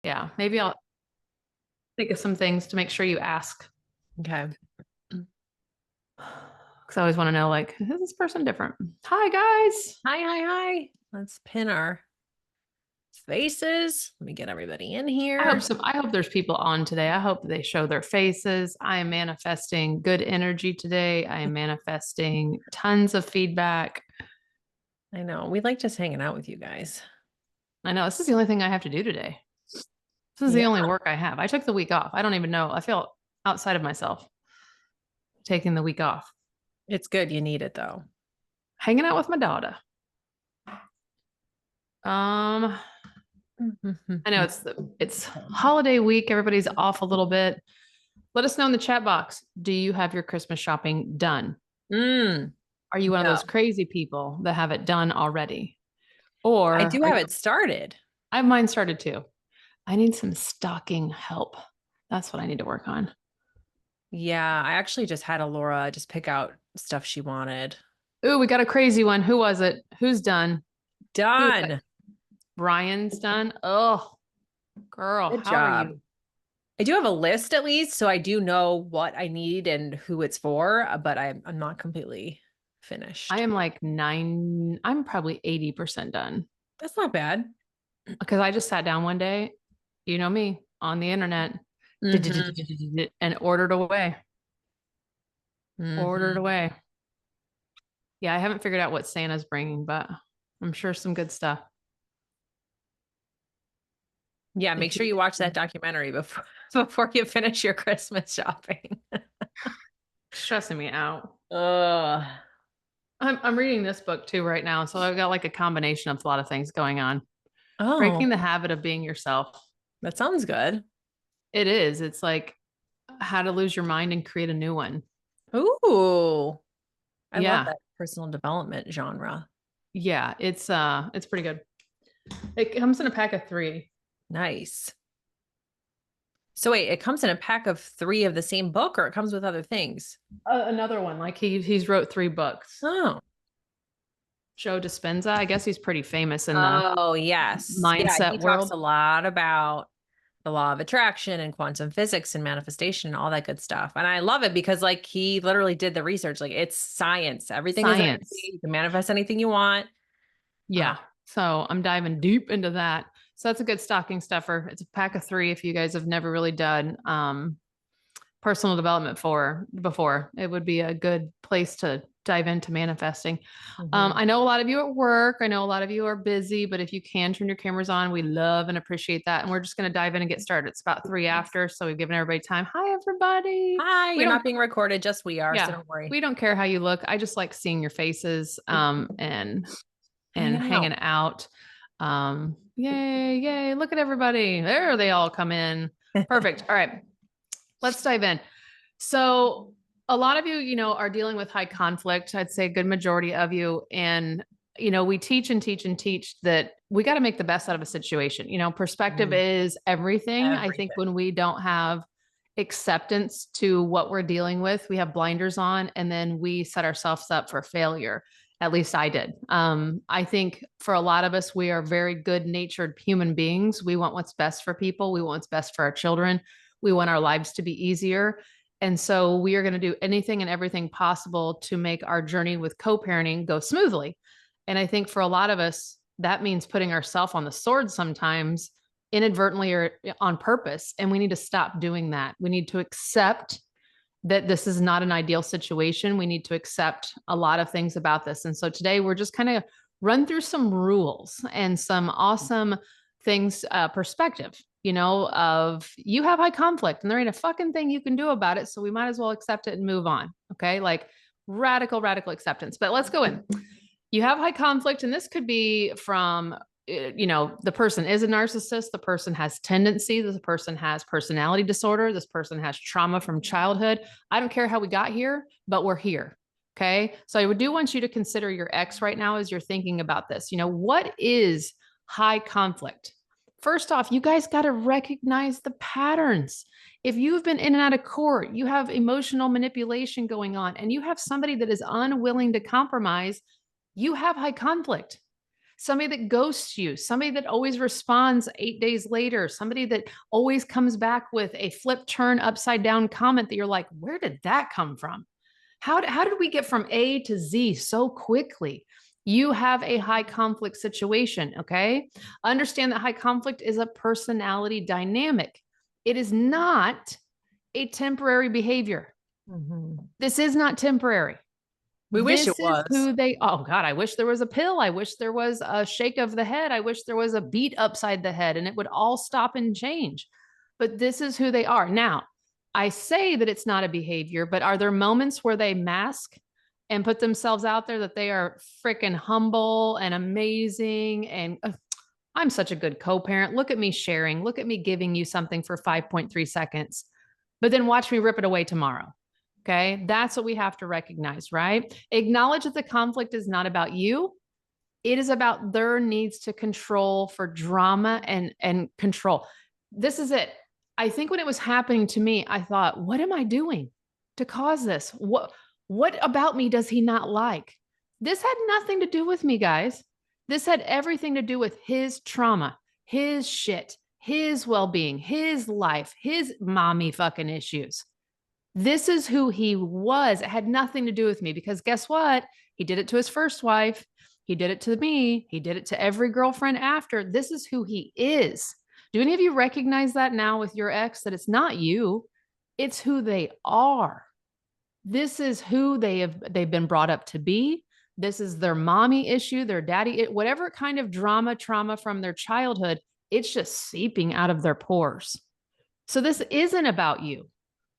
Yeah, maybe I'll think of some things to make sure you ask. Okay. Because I always want to know, like, is this person different? Hi, guys. Hi, hi, hi. Let's pin our faces. Let me get everybody in here. I hope there's people on today. I hope they show their faces. I am manifesting good energy today. I am manifesting tons of feedback. I know. We like just hanging out with you guys. I know this is the only thing I have to do today. This is Yeah, the only work I have. I took the week off. I don't even know. I feel outside of myself taking the week off, it's good. You need it though. hanging out with my daughter. Um, I know it's holiday week. Everybody's off a little bit. Let us know in the chat box. Do you have your Christmas shopping done? Mm, Are you one of no, those crazy people that have it done already? I Or do are have you, it started. I have mine started too. I need some stocking help. That's what I need to work on. Yeah, I actually just had Alora just pick out stuff she wanted. Ooh, we got a crazy one. Who was it? Who's done? Who is it? Done. Ryan's done. Oh, girl, Good how are job. you? I do have a list at least, so I do know what I need and who it's for, but I'm not completely I finished. am like I'm probably 80% done That's not bad. because I just sat down one day, you know me, on the internet Hmm. and ordered away. Ordered Hmm. away. Yeah, I haven't figured out what Santa's bringing, but I'm sure some good stuff. Yeah, make If sure you, you watch that documentary before before you finish your Christmas shopping. stressing me out. Ugh. I'm reading this book too right now, so I've got like a combination of a lot of things going on. Oh, Breaking the habit of being yourself. that sounds good. It is. It's like how to lose your mind and create a new one. Ooh, I love Yeah. that personal development genre. Yeah, it's pretty good. It comes in a pack of 3. Nice. So wait, it comes in a pack of three of the same book, or it comes with other things? Another one, like he's wrote 3 books. Oh. Joe Dispenza, I guess he's pretty famous in the Oh, yes. Yeah, he mindset talks world. a lot about the law of attraction and quantum physics and manifestation and all that good stuff. And I love it because like he literally did the research. Like it's science. Everything is energy. Science. You can manifest anything you want. Uh, Yeah. So I'm diving deep into that. So that's a good stocking stuffer. It's a pack of 3 if you guys have never really done personal development for before. It would be a good place to dive into manifesting. mhm. I know a lot of you at work. I know a lot of you are busy, but if you can turn your cameras on, we love and appreciate that. And we're just going to dive in and get started. It's about 3 after, so we've given everybody time. Hi, everybody. Hi, We you're don't, not being recorded, just we are, so yeah, don't worry. we don't care how you look. I just like seeing your faces and Hanging out. hanging out. Yay, yay! Look at everybody. There they all come in. Perfect. All right, let's dive in. So a lot of you, are dealing with high conflict. I'd say a good majority of you. And, we teach and teach and teach that we got to make the best out of a situation. Perspective Mm, is everything. I think everything. when we don't have acceptance to what we're dealing with, we have blinders on and then we set ourselves up for failure. At least I did. I think for a lot of us, we are very good natured human beings. We want what's best for people. We want what's best for our children. We want our lives to be easier. And so we are going to do anything and everything possible to make our journey with co parenting go smoothly. And I think for a lot of us, that means putting ourselves on the sword sometimes inadvertently or on purpose. And we need to stop doing that. We need to accept that this is not an ideal situation. We need to accept a lot of things about this. And so today we're just kind of run through some rules and some awesome things, perspective, of you have high conflict and there ain't a fucking thing you can do about it. So we might as well accept it and move on. Okay. Like radical, radical acceptance. But let's go in. You have high conflict, and this could be from the person is a narcissist, the person has tendency, this person has personality disorder, this person has trauma from childhood. I don't care how we got here, but we're here. Okay, so I do want you to consider your ex right now as you're thinking about this. What is high conflict? First off, you guys got to recognize the patterns. If you've been in and out of court, you have emotional manipulation going on, and you have somebody that is unwilling to compromise, you have high conflict. somebody that ghosts you, somebody that always responds 8 days later, somebody that always comes back with a flip turn upside down comment that you're like, where did that come from? How did we get from A to Z so quickly? You have a high conflict situation, okay? Understand that high conflict is a personality dynamic. It is not a temporary behavior. This is not temporary. We wish it This is was. who they, oh God, I wish there was a pill. I wish there was a shake of the head. I wish there was a beat upside the head and it would all stop and change. But this is who they are. Now, I say that it's not a behavior, but are there moments where they mask and put themselves out there that they are freaking humble and amazing? And I'm such a good co-parent. Look at me sharing. Look at me giving you something for 5.3 seconds, but then watch me rip it away tomorrow. Okay. That's what we have to recognize, right? Acknowledge that the conflict is not about you. It is about their needs to control for drama and control. This is it. I think when it was happening to me, I thought, what am I doing to cause this? What about me does he not like? This had nothing to do with me, guys. This had everything to do with his trauma, his shit, his well-being, his life, his mommy fucking issues. This is who he was. It had nothing to do with me because guess what? He did it to his first wife. He did it to me. He did it to every girlfriend after. This is who he is. Do any of you recognize that now with your ex, that it's not you, it's who they are. This is who they've been brought up to be. This is their mommy issue, their daddy, whatever kind of trauma from their childhood, it's just seeping out of their pores. So this isn't about you,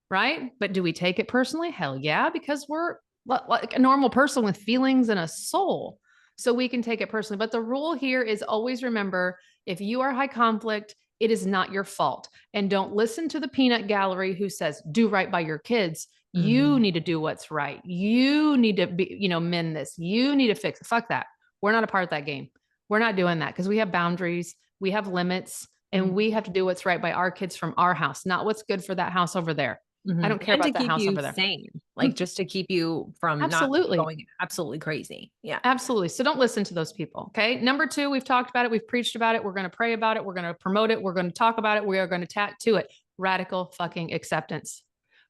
right? But do we take it personally? Hell yeah, because we're like a normal person with feelings and a soul. So we can take it personally. But the rule here is always remember, if you are high conflict, it is not your fault. And don't listen to the peanut gallery who says, do right by your kids. You need to do what's right. You need to be, mend this. You need to fix it. Fuck that. We're not a part of that game. We're not doing that because we have boundaries, we have limits, and we have to do what's right by our kids from our house, not what's good for that house over there. I don't care about that house over there. Sane, like just to keep you from Absolutely. not going absolutely crazy. Yeah. Absolutely. So don't listen to those people. Okay. Number 2, we've talked about it. We've preached about it. We're going to pray about it. We're going to promote it. We're going to talk about it. We are going to tattoo it. Radical fucking acceptance.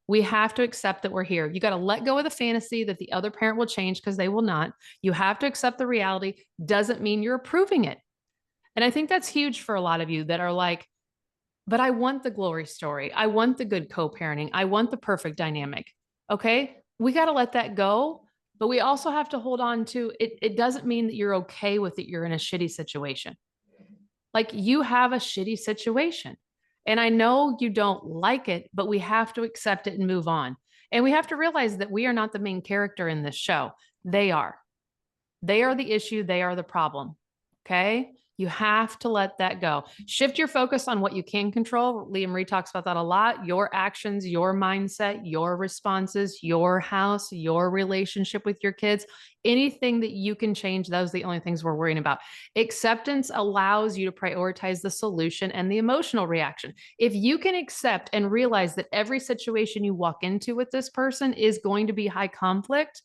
We have to accept that we're here. You got to let go of the fantasy that the other parent will change because they will not. You have to accept the reality. Doesn't mean you're approving it. And I think that's huge for a lot of you that are like, but I want the glory story. I want the good co-parenting. I want the perfect dynamic. Okay. We got to let that go, but we also have to hold on to it. It doesn't mean that you're okay with it. You're in a shitty situation. Like you have a shitty situation. And I know you don't like it, but we have to accept it and move on. And we have to realize that we are not the main character in this show. They are. They are the issue. They are the problem. Okay. You have to let that go. Shift your focus on what you can control. Leah Marie talks about that a lot. Your actions, your mindset, your responses, your house, your relationship with your kids, anything that you can change. Those are the only things we're worrying about. Acceptance allows you to prioritize the solution and the emotional reaction. If you can accept and realize that every situation you walk into with this person is going to be high conflict,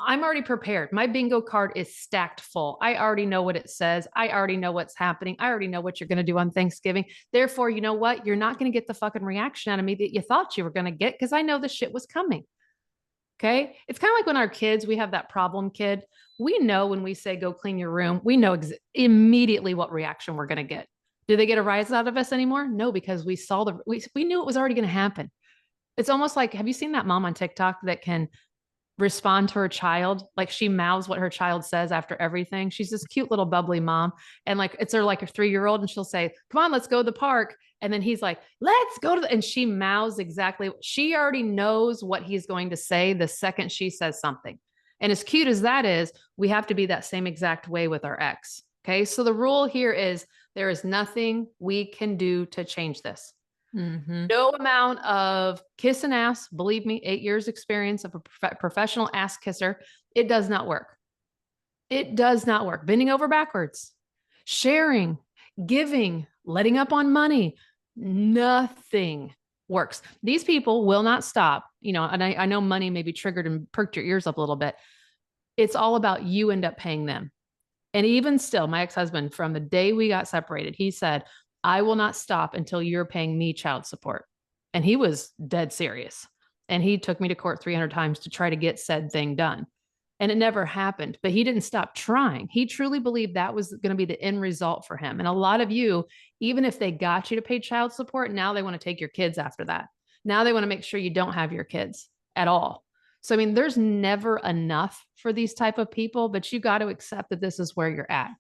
I'm already prepared. My bingo card is stacked full. I already know what it says. I already know what's happening. I already know what you're going to do on Thanksgiving. Therefore, you know what? You're not going to get the fucking reaction out of me that you thought you were going to get because I know the shit was coming. Okay. It's kind of like when our kids, we have that problem kid. We know when we say, go clean your room, we know immediately what reaction we're going to get. Do they get a rise out of us anymore? No, because we saw we knew it was already going to happen. It's almost like, have you seen that mom on TikTok that can respond to her child? Like she mouths what her child says after everything. She's this cute little bubbly mom. And like, it's her like a 3-year-old and she'll say, come on, let's go to the park. And then he's like, let's go to and she mouths exactly. She already knows what he's going to say the second she says something. And as cute as that is, we have to be that same exact way with our ex. Okay. So the rule here is there is nothing we can do to change this. No amount of kissing ass, believe me, 8 years experience of a professional ass kisser, it does not work. It does not work. Bending over backwards, sharing, giving, letting up on money, nothing works. These people will not stop, and I know money may be triggered and perked your ears up a little bit. It's all about you end up paying them. And even still, my ex-husband, from the day we got separated, he said, I will not stop until you're paying me child support. And he was dead serious. And he took me to court 300 times to try to get said thing done. And it never happened, but he didn't stop trying. He truly believed that was going to be the end result for him. And a lot of you, even if they got you to pay child support, now they want to take your kids after that. Now they want to make sure you don't have your kids at all. So, I mean, there's never enough for these type of people, but you got to accept that this is where you're at,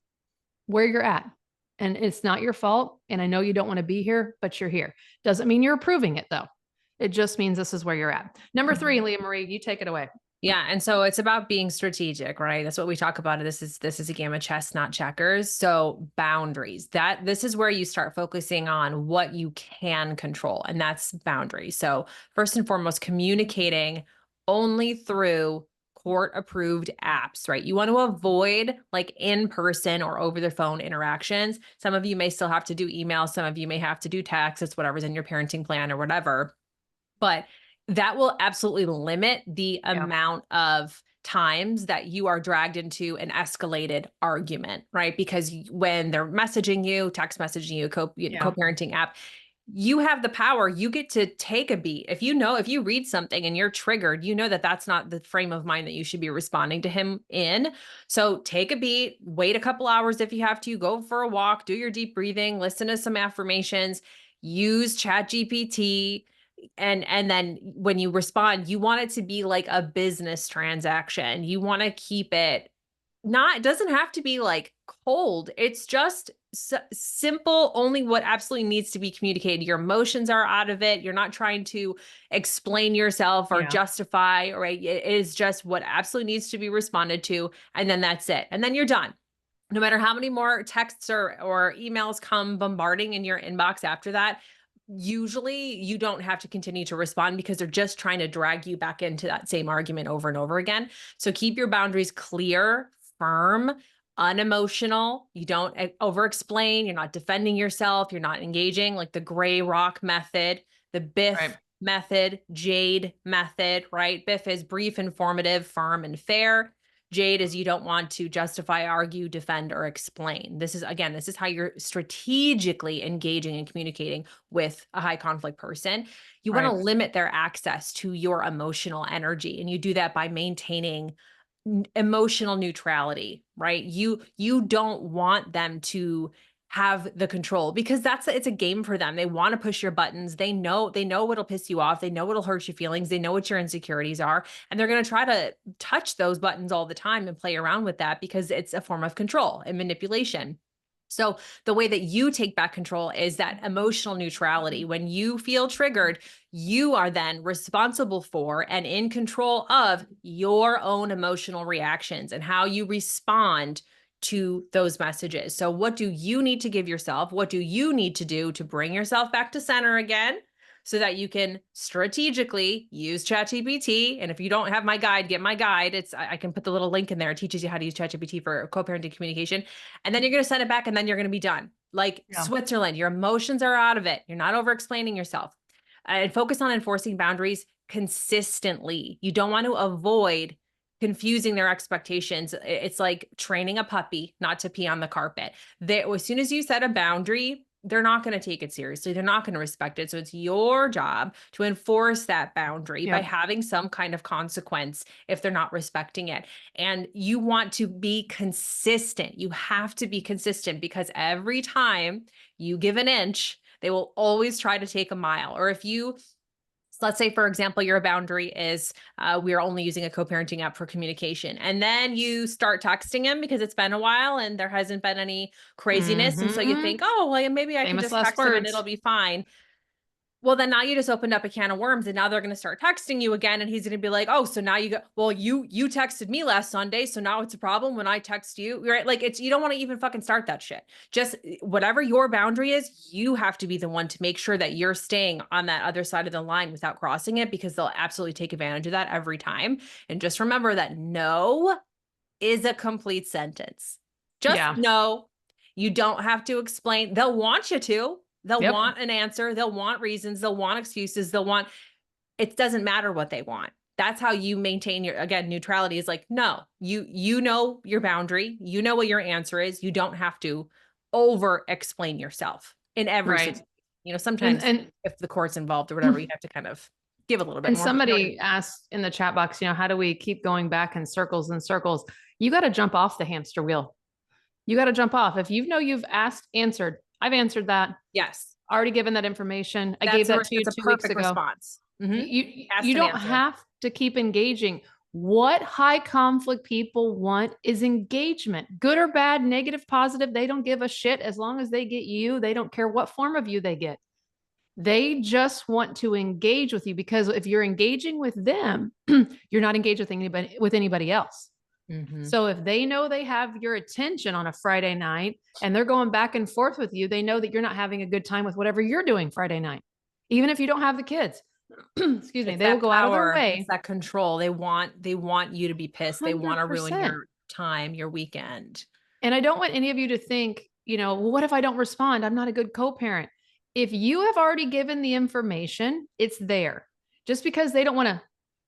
where you're at. And it's not your fault. And I know you don't want to be here, but you're here. Doesn't mean you're approving it though. It just means this is where you're at. Number 3, Leah Marie, you take it away. Yeah. And so it's about being strategic, right? That's what we talk about. This is a game of chess, not checkers. So boundaries, this is where you start focusing on what you can control, and that's boundaries. So first and foremost, communicating only through court approved apps, right? You want to avoid like in-person or over the phone interactions. Some of you may still have to do email. Some of you may have to do text. It's whatever's in your parenting plan or whatever, but that will absolutely limit the amount of times that you are dragged into an escalated argument, right? Because when they're messaging you, text messaging you, co-parenting app, you have the power. You get to take a beat. If you read something and you're triggered, you know that that's not the frame of mind that you should be responding to him in. So take a beat, wait a couple hours if you have to, go for a walk, do your deep breathing, listen to some affirmations, use ChatGPT. And then when you respond, you want it to be like a business transaction. You want to keep it it doesn't have to be like cold. It's just simple, only what absolutely needs to be communicated. Your emotions are out of it. You're not trying to explain yourself or justify, right? It is just what absolutely needs to be responded to. And then that's it. And then you're done. No matter how many more texts or emails come bombarding in your inbox after that, usually you don't have to continue to respond because they're just trying to drag you back into that same argument over and over again. So keep your boundaries clear, firm, unemotional. You don't over explain. You're not defending yourself. You're not engaging like the gray rock method, the Biff method, Jade method, right? Biff is brief, informative, firm, and fair. Jade is you don't want to justify, argue, defend, or explain. This is how you're strategically engaging and communicating with a high conflict person. You want to limit their access to your emotional energy. And you do that by maintaining emotional neutrality, right? You don't want them to have the control because it's a game for them. They want to push your buttons. They know what'll piss you off. They know what'll hurt your feelings. They know what your insecurities are. And they're going to try to touch those buttons all the time and play around with that because it's a form of control and manipulation. So the way that you take back control is that emotional neutrality. When you feel triggered, you are then responsible for and in control of your own emotional reactions and how you respond to those messages. So what do you need to give yourself? What do you need to do to bring yourself back to center again so that you can strategically use ChatGPT? And if you don't have my guide, get my guide. I can put the little link in there. It teaches you how to use ChatGPT for co-parenting communication. And then you're going to send it back and then you're going to be done. Like Switzerland, your emotions are out of it. You're not over explaining yourself. And focus on enforcing boundaries consistently. You don't want to avoid confusing their expectations. It's like training a puppy not to pee on the carpet. As soon as you set a boundary, they're not going to take it seriously. They're not going to respect it. So it's your job to enforce that boundary by having some kind of consequence if they're not respecting it. And you want to be consistent. You have to be consistent because every time you give an inch, they will always try to take a mile. Or if you let's say, for example, your boundary is we're only using a co-parenting app for communication. And then you start texting him because it's been a while and there hasn't been any craziness. And so you think, oh, well, maybe I can just text him and it'll be fine. Well, then now you just opened up a can of worms and now they're going to start texting you again. And he's going to be like, oh, so now you texted me last Sunday. So now it's a problem when I text you, right? Like you don't want to even fucking start that shit. Just whatever your boundary is, you have to be the one to make sure that you're staying on that other side of the line without crossing it because they'll absolutely take advantage of that every time. And just remember that no is a complete sentence. Just no. You don't have to explain. They'll want you to. They'll want an answer. They'll want reasons. They'll want excuses. It doesn't matter what they want. That's how you maintain your, again, neutrality is like, no, you know your boundary, you know what your answer is. You don't have to over explain yourself in every Right. situation. You know, And, sometimes and, if the court's involved or whatever, you have to kind of give a little bit and more. But you know what I somebody asked in the chat box, how do we keep going back in circles and circles? You got to jump off the hamster wheel. You got to jump off. If you know you've asked, answered, I've answered that, Yes. already given that information. I gave that to you That's a 2 weeks perfect ago. response. Mhm. You Asked and don't answered. have to keep engaging. What high conflict people want is engagement, good or bad, negative, positive. They don't give a shit as long as they get you. They don't care what form of you they get. They just want to engage with you, because if you're engaging with them, you're not engaged with anybody else. Mhm. So if they know they have your attention on a Friday night and they're going back and forth with you, they know that you're not having a good time with whatever you're doing Friday night, even if you don't have the kids. Excuse me, It's they will that go out of their power, it's way. that control. They want you to be pissed. They want to ruin 100%. your time, your weekend. And I don't want any of you to think, well, what if I don't respond? I'm not a good co-parent. If you have already given the information, it's there. Just because they don't want to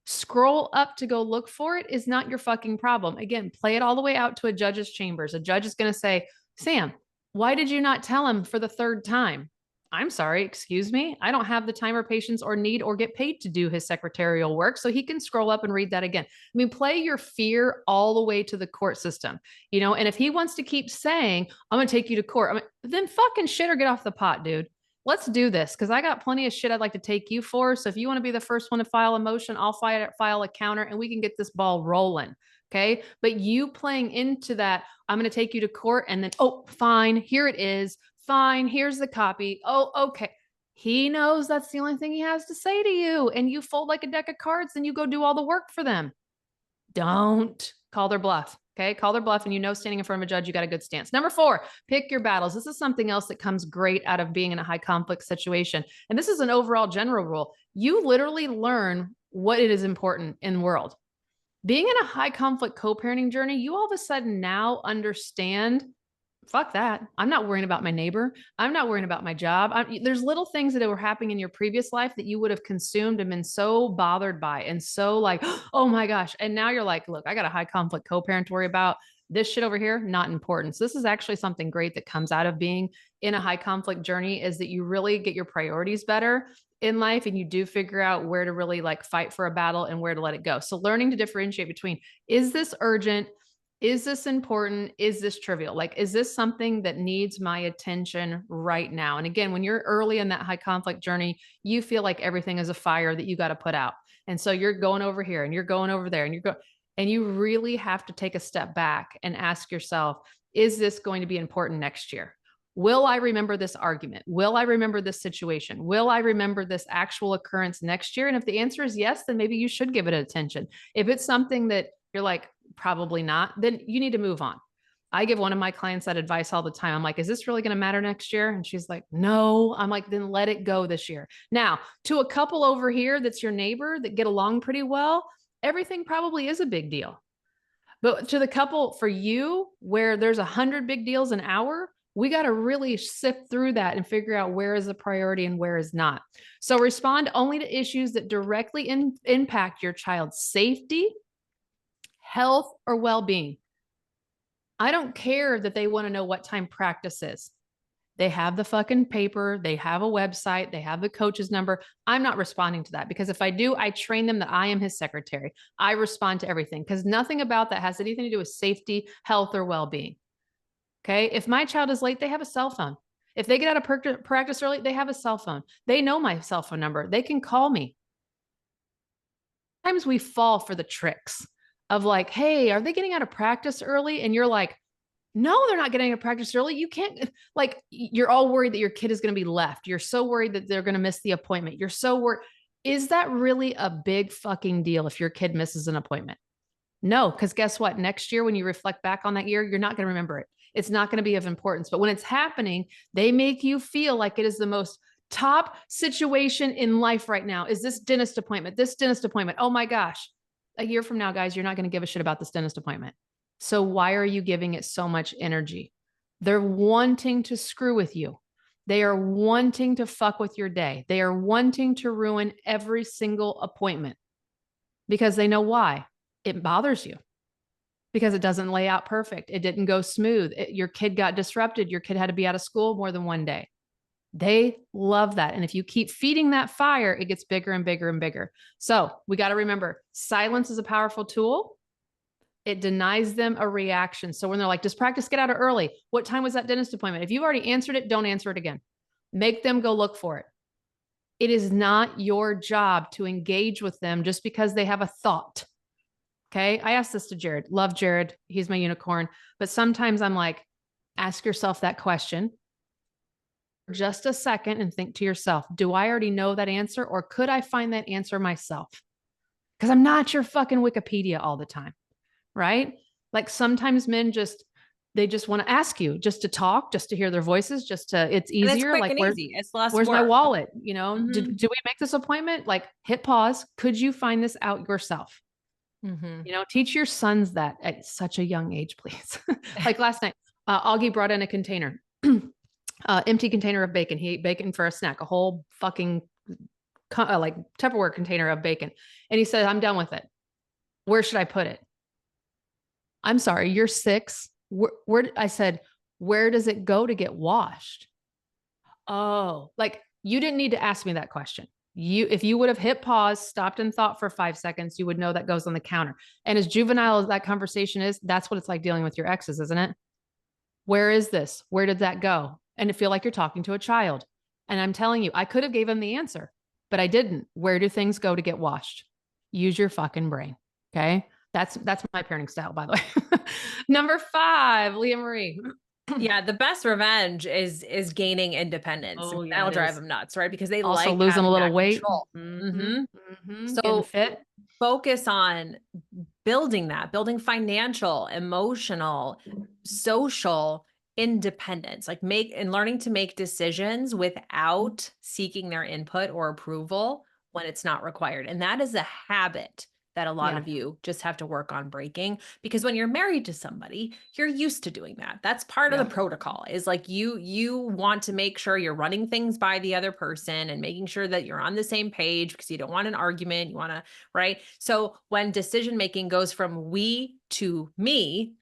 scroll up to go look for it is not your fucking problem. Again, play it all the way out to a judge's chambers. A judge is going to say, Sam, why did you not tell him for the third time? I'm sorry, excuse me. I don't have the time or patience or need or get paid to do his secretarial work. So he can scroll up and read that again. I mean, play your fear all the way to the court system, and if he wants to keep saying, I'm going to take you to court, then fucking shit or get off the pot, dude. Let's do this, because I got plenty of shit I'd like to take you for. So if you want to be the first one to file a motion, I'll file a counter and we can get this ball rolling. Okay. But you playing into that, I'm going to take you to court and then, oh, fine, here it is. Fine, here's the copy. Oh, okay. He knows that's the only thing he has to say to you. And you fold like a deck of cards and you go do all the work for them. Don't call their bluff. Okay. Call their bluff. And standing in front of a judge, you got a good stance. Number 4, pick your battles. This is something else that comes great out of being in a high conflict situation. And this is an overall general rule. You literally learn what it is important in the world. Being in a high conflict co-parenting journey, you all of a sudden now understand, fuck that. I'm not worrying about my neighbor. I'm not worrying about my job. There's little things that were happening in your previous life that you would have consumed and been so bothered by and so like, oh my gosh. And now you're like, look, I got a high conflict co-parent to worry about. This shit over here, not important. So this is actually something great that comes out of being in a high conflict journey, is that you really get your priorities better in life and you do figure out where to really like fight for a battle and where to let it go. So learning to differentiate between, is this urgent? Is this important? Is this trivial? Like, is this something that needs my attention right now? And again, when you're early in that high conflict journey, you feel like everything is a fire that you got to put out. And so you're going over here and you're going over there and you really have to take a step back and ask yourself, is this going to be important next year? Will I remember this argument? Will I remember this situation? Will I remember this actual occurrence next year? And if the answer is yes, then maybe you should give it attention. If it's something that you're like, probably not, then you need to move on. I give one of my clients that advice all the time. I'm like, is this really going to matter next year? And she's like, no. I'm like, then let it go this year. Now, to a couple over here that's your neighbor that get along pretty well, everything probably is a big deal. But to the couple for you where there's 100 big deals an hour, we got to really sift through that and figure out where is the priority and where is not. So respond only to issues that directly impact your child's safety, health, or well-being. I don't care that they want to know what time practice is. They have the fucking paper, they have a website, they have the coach's number. I'm not responding to that, because if I do, I train them that I am his secretary. I respond to everything, because nothing about that has anything to do with safety, health, or well-being. Okay. If my child is late, they have a cell phone. If they get out of practice early, they have a cell phone. They know my cell phone number. They can call me. Sometimes we fall for the tricks of like, hey, are they getting out of practice early? And you're like, no, they're not getting out of practice early. You can't, like, you're all worried that your kid is going to be left. You're so worried that they're going to miss the appointment. You're so worried. Is that really a big fucking deal if your kid misses an appointment? No, because guess what? Next year, when you reflect back on that year, you're not going to remember it. It's not going to be of importance. But when it's happening, they make you feel like it is the most top situation in life right now. Is this dentist appointment? Oh my gosh. A year from now, guys, you're not going to give a shit about this dentist appointment. So why are you giving it so much energy? They're wanting to screw with you. They are wanting to fuck with your day. They are wanting to ruin every single appointment. because they know why. It bothers you because it doesn't lay out perfect. It didn't go smooth. Your kid got disrupted. Your kid had to be out of school more than one day. They love that. And if you keep feeding that fire, it gets bigger and bigger and bigger. So we got to remember, silence is a powerful tool. It denies them a reaction. So when they're like, just practice, get out of early. What time was that dentist appointment? If you've already answered it, don't answer it again. Make them go look for it. It is not your job to engage with them just because they have a thought. Okay. I asked this to Jared. Love Jared. He's my unicorn. But sometimes I'm like, ask yourself that question for just a second and think to yourself, do I already know that answer or could I find that answer myself? Because I'm not your fucking Wikipedia all the time. Right? Like sometimes men they just want to ask you just to talk, just to hear their voices, it's And it's easier. quick Like, and easy. It's less where's my work. wallet? You know, Mhm. did we make this appointment? Like hit pause. Could you find this out yourself? Mhm. You know, teach your sons that at such a young age, please. Like last night, Augie brought in a container, empty container of bacon. He ate bacon for a snack, a whole fucking like Tupperware container of bacon. And he said, I'm done with it. Where should I put it? I'm sorry, you're 6. I said, where does it go to get washed? Oh, like you didn't need to ask me that question. If you would have hit pause, stopped and thought for 5 seconds, you would know that goes on the counter. And as juvenile as that conversation is, that's what it's like dealing with your exes, isn't it? Where is this? Where did that go? And it feel like you're talking to a child. And I'm telling you, I could have gave him the answer, but I didn't. Where do things go to get washed? Use your fucking brain. Okay. That's my parenting style, by the way. Number 5, Leah Marie. Yeah, the best revenge is gaining independence. Oh, yeah, That'll it drive is. them nuts, right? Because they Also like losing a having little that weight. control. Mm-hmm. Getting So fit. focus on building financial, emotional, social independence, like learning to make decisions without seeking their input or approval when it's not required. And that is a habit that a lot Yeah. of you just have to work on breaking, because when you're married to somebody, you're used to doing that. That's part of Yeah. the protocol, is like you want to make sure you're running things by the other person and making sure that you're on the same page, because you don't want an argument. You want to, right? So when decision making goes from we to me,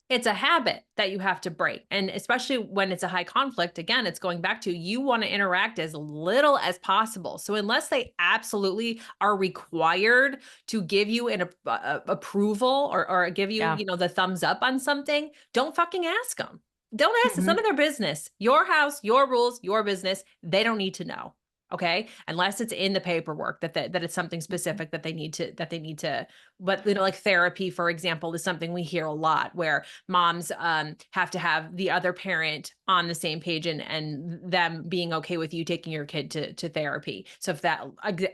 it's a habit that you have to break. And especially when it's a high conflict, again, it's going back to, you want to interact as little as possible. So unless they absolutely are required to give you an approval or give you, Yeah. the thumbs up on something, don't fucking ask them. Don't ask. It's Mhm. none of their business. Your house, your rules, your business. They don't need to know. Okay. Unless it's in the paperwork that it's something specific that they need to, but like therapy, for example, is something we hear a lot, where moms have to have the other parent on the same page, and them being okay with you taking your kid to therapy. So if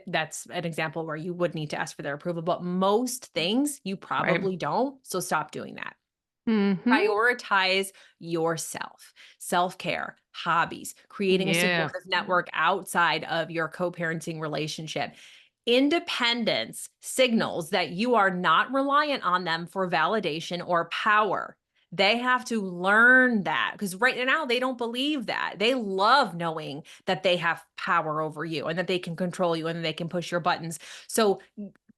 that's an example where you would need to ask for their approval, but most things you probably don't. So stop doing that. Mhm. Prioritize yourself, self-care, hobbies, creating a Yeah. supportive network outside of your co-parenting relationship. Independence signals that you are not reliant on them for validation or power. They have to learn that, because right now they don't believe that. They love knowing that they have power over you and that they can control you and that they can push your buttons. So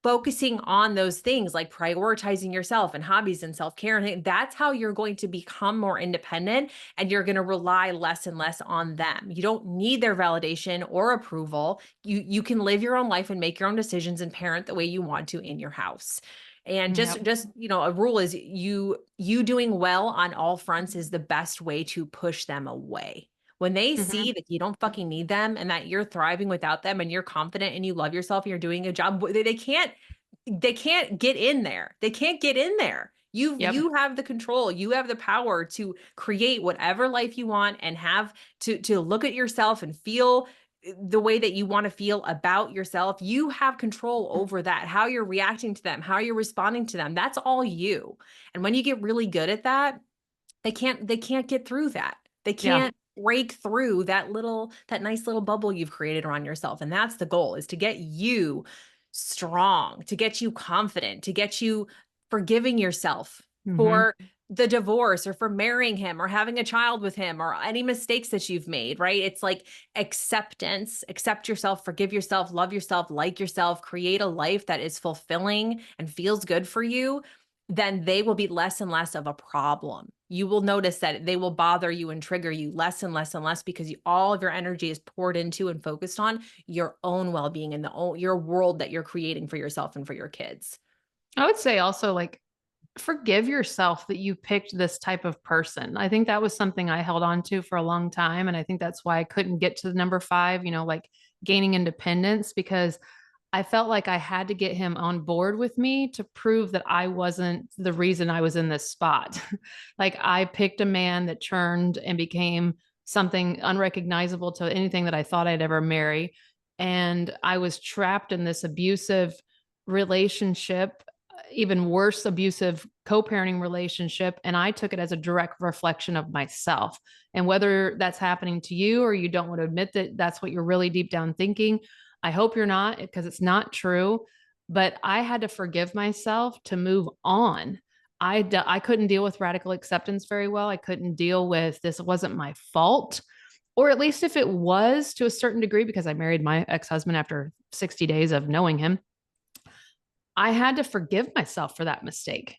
focusing on those things like prioritizing yourself and hobbies and self-care, and that's how you're going to become more independent, and you're going to rely less and less on them. You don't need their validation or approval. You can live your own life and make your own decisions and parent the way you want to in your house. And just a rule is, you doing well on all fronts is the best way to push them away. When they see that you don't fucking need them and that you're thriving without them and you're confident and you love yourself and you're doing a job, they can't get in there. They can't get in there. You have the control. You have the power to create whatever life you want, and have to look at yourself and feel the way that you want to feel about yourself. You have control over that, how you're reacting to them, how you're responding to them. That's all you. And when you get really good at that, they can't get through that. They Yeah. can't break through that nice little bubble you've created around yourself. And that's the goal, is to get you strong, to get you confident, to get you forgiving yourself Mhm. for the divorce or for marrying him or having a child with him or any mistakes that you've made, right? It's like acceptance, accept yourself, forgive yourself, love yourself, like yourself, create a life that is fulfilling and feels good for you. Then they will be less and less of a problem. You will notice that they will bother you and trigger you less and less and less because all of your energy is poured into and focused on your own well-being and your world that you're creating for yourself and for your kids. I would say also like forgive yourself that you picked this type of person. I think that was something I held on to for a long time. And I think that's why I couldn't get to the number five, like gaining independence, because I felt like I had to get him on board with me to prove that I wasn't the reason I was in this spot. Like I picked a man that churned and became something unrecognizable to anything that I thought I'd ever marry. And I was trapped in this abusive relationship, even worse, abusive co-parenting relationship. And I took it as a direct reflection of myself. And whether that's happening to you or you don't want to admit that that's what you're really deep down thinking, I hope you're not, because it's not true. But I had to forgive myself to move on. I couldn't deal with radical acceptance very well. I couldn't deal with this wasn't my fault. Or at least if it was to a certain degree, because I married my ex-husband after 60 days of knowing him, I had to forgive myself for that mistake.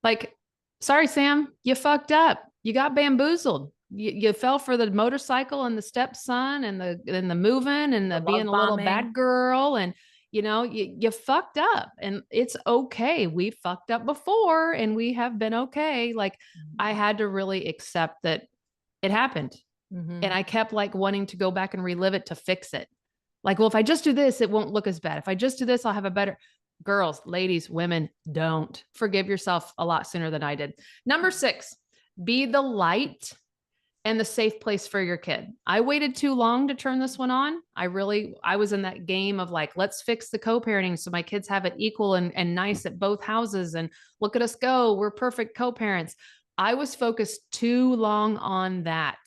Like, sorry, Sam, you fucked up. You got bamboozled. You fell for the motorcycle and the stepson and the moving and the being a little bad girl. And, you fucked up and it's okay. We fucked up before and we have been okay. Like I had to really accept that it happened. Mm-hmm. And I kept like wanting to go back and relive it to fix it. Like, well, if I just do this, it won't look as bad. If I just do this, I'll have a better. Girls, ladies, women, don't forgive yourself a lot sooner than I did. Number 6, be the light and the safe place for your kid. I waited too long to turn this one on. I was in that game of like, let's fix the co-parenting so my kids have it equal and nice at both houses. And look at us go. We're perfect co-parents. I was focused too long on that.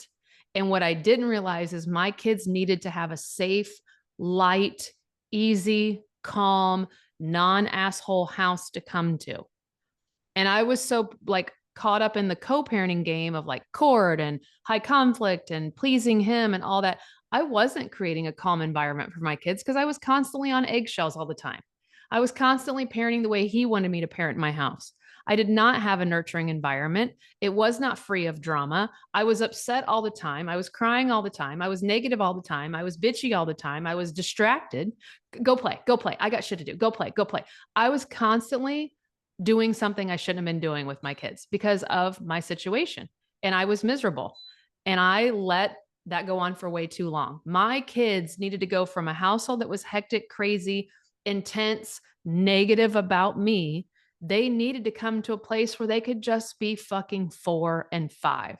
And what I didn't realize is my kids needed to have a safe, light, easy, calm, non-asshole house to come to. And I was so like caught up in the co-parenting game of like court and high conflict and pleasing him and all that. I wasn't creating a calm environment for my kids because I was constantly on eggshells all the time. I was constantly parenting the way he wanted me to parent in my house. I did not have a nurturing environment. It was not free of drama. I was upset all the time. I was crying all the time. I was negative all the time. I was bitchy all the time. I was distracted. Go play, go play. I got shit to do. Go play, go play. I was constantly doing something I shouldn't have been doing with my kids because of my situation. And I was miserable. And I let that go on for way too long. My kids needed to go from a household that was hectic, crazy, intense, negative about me. They needed to come to a place where they could just be fucking 4 and 5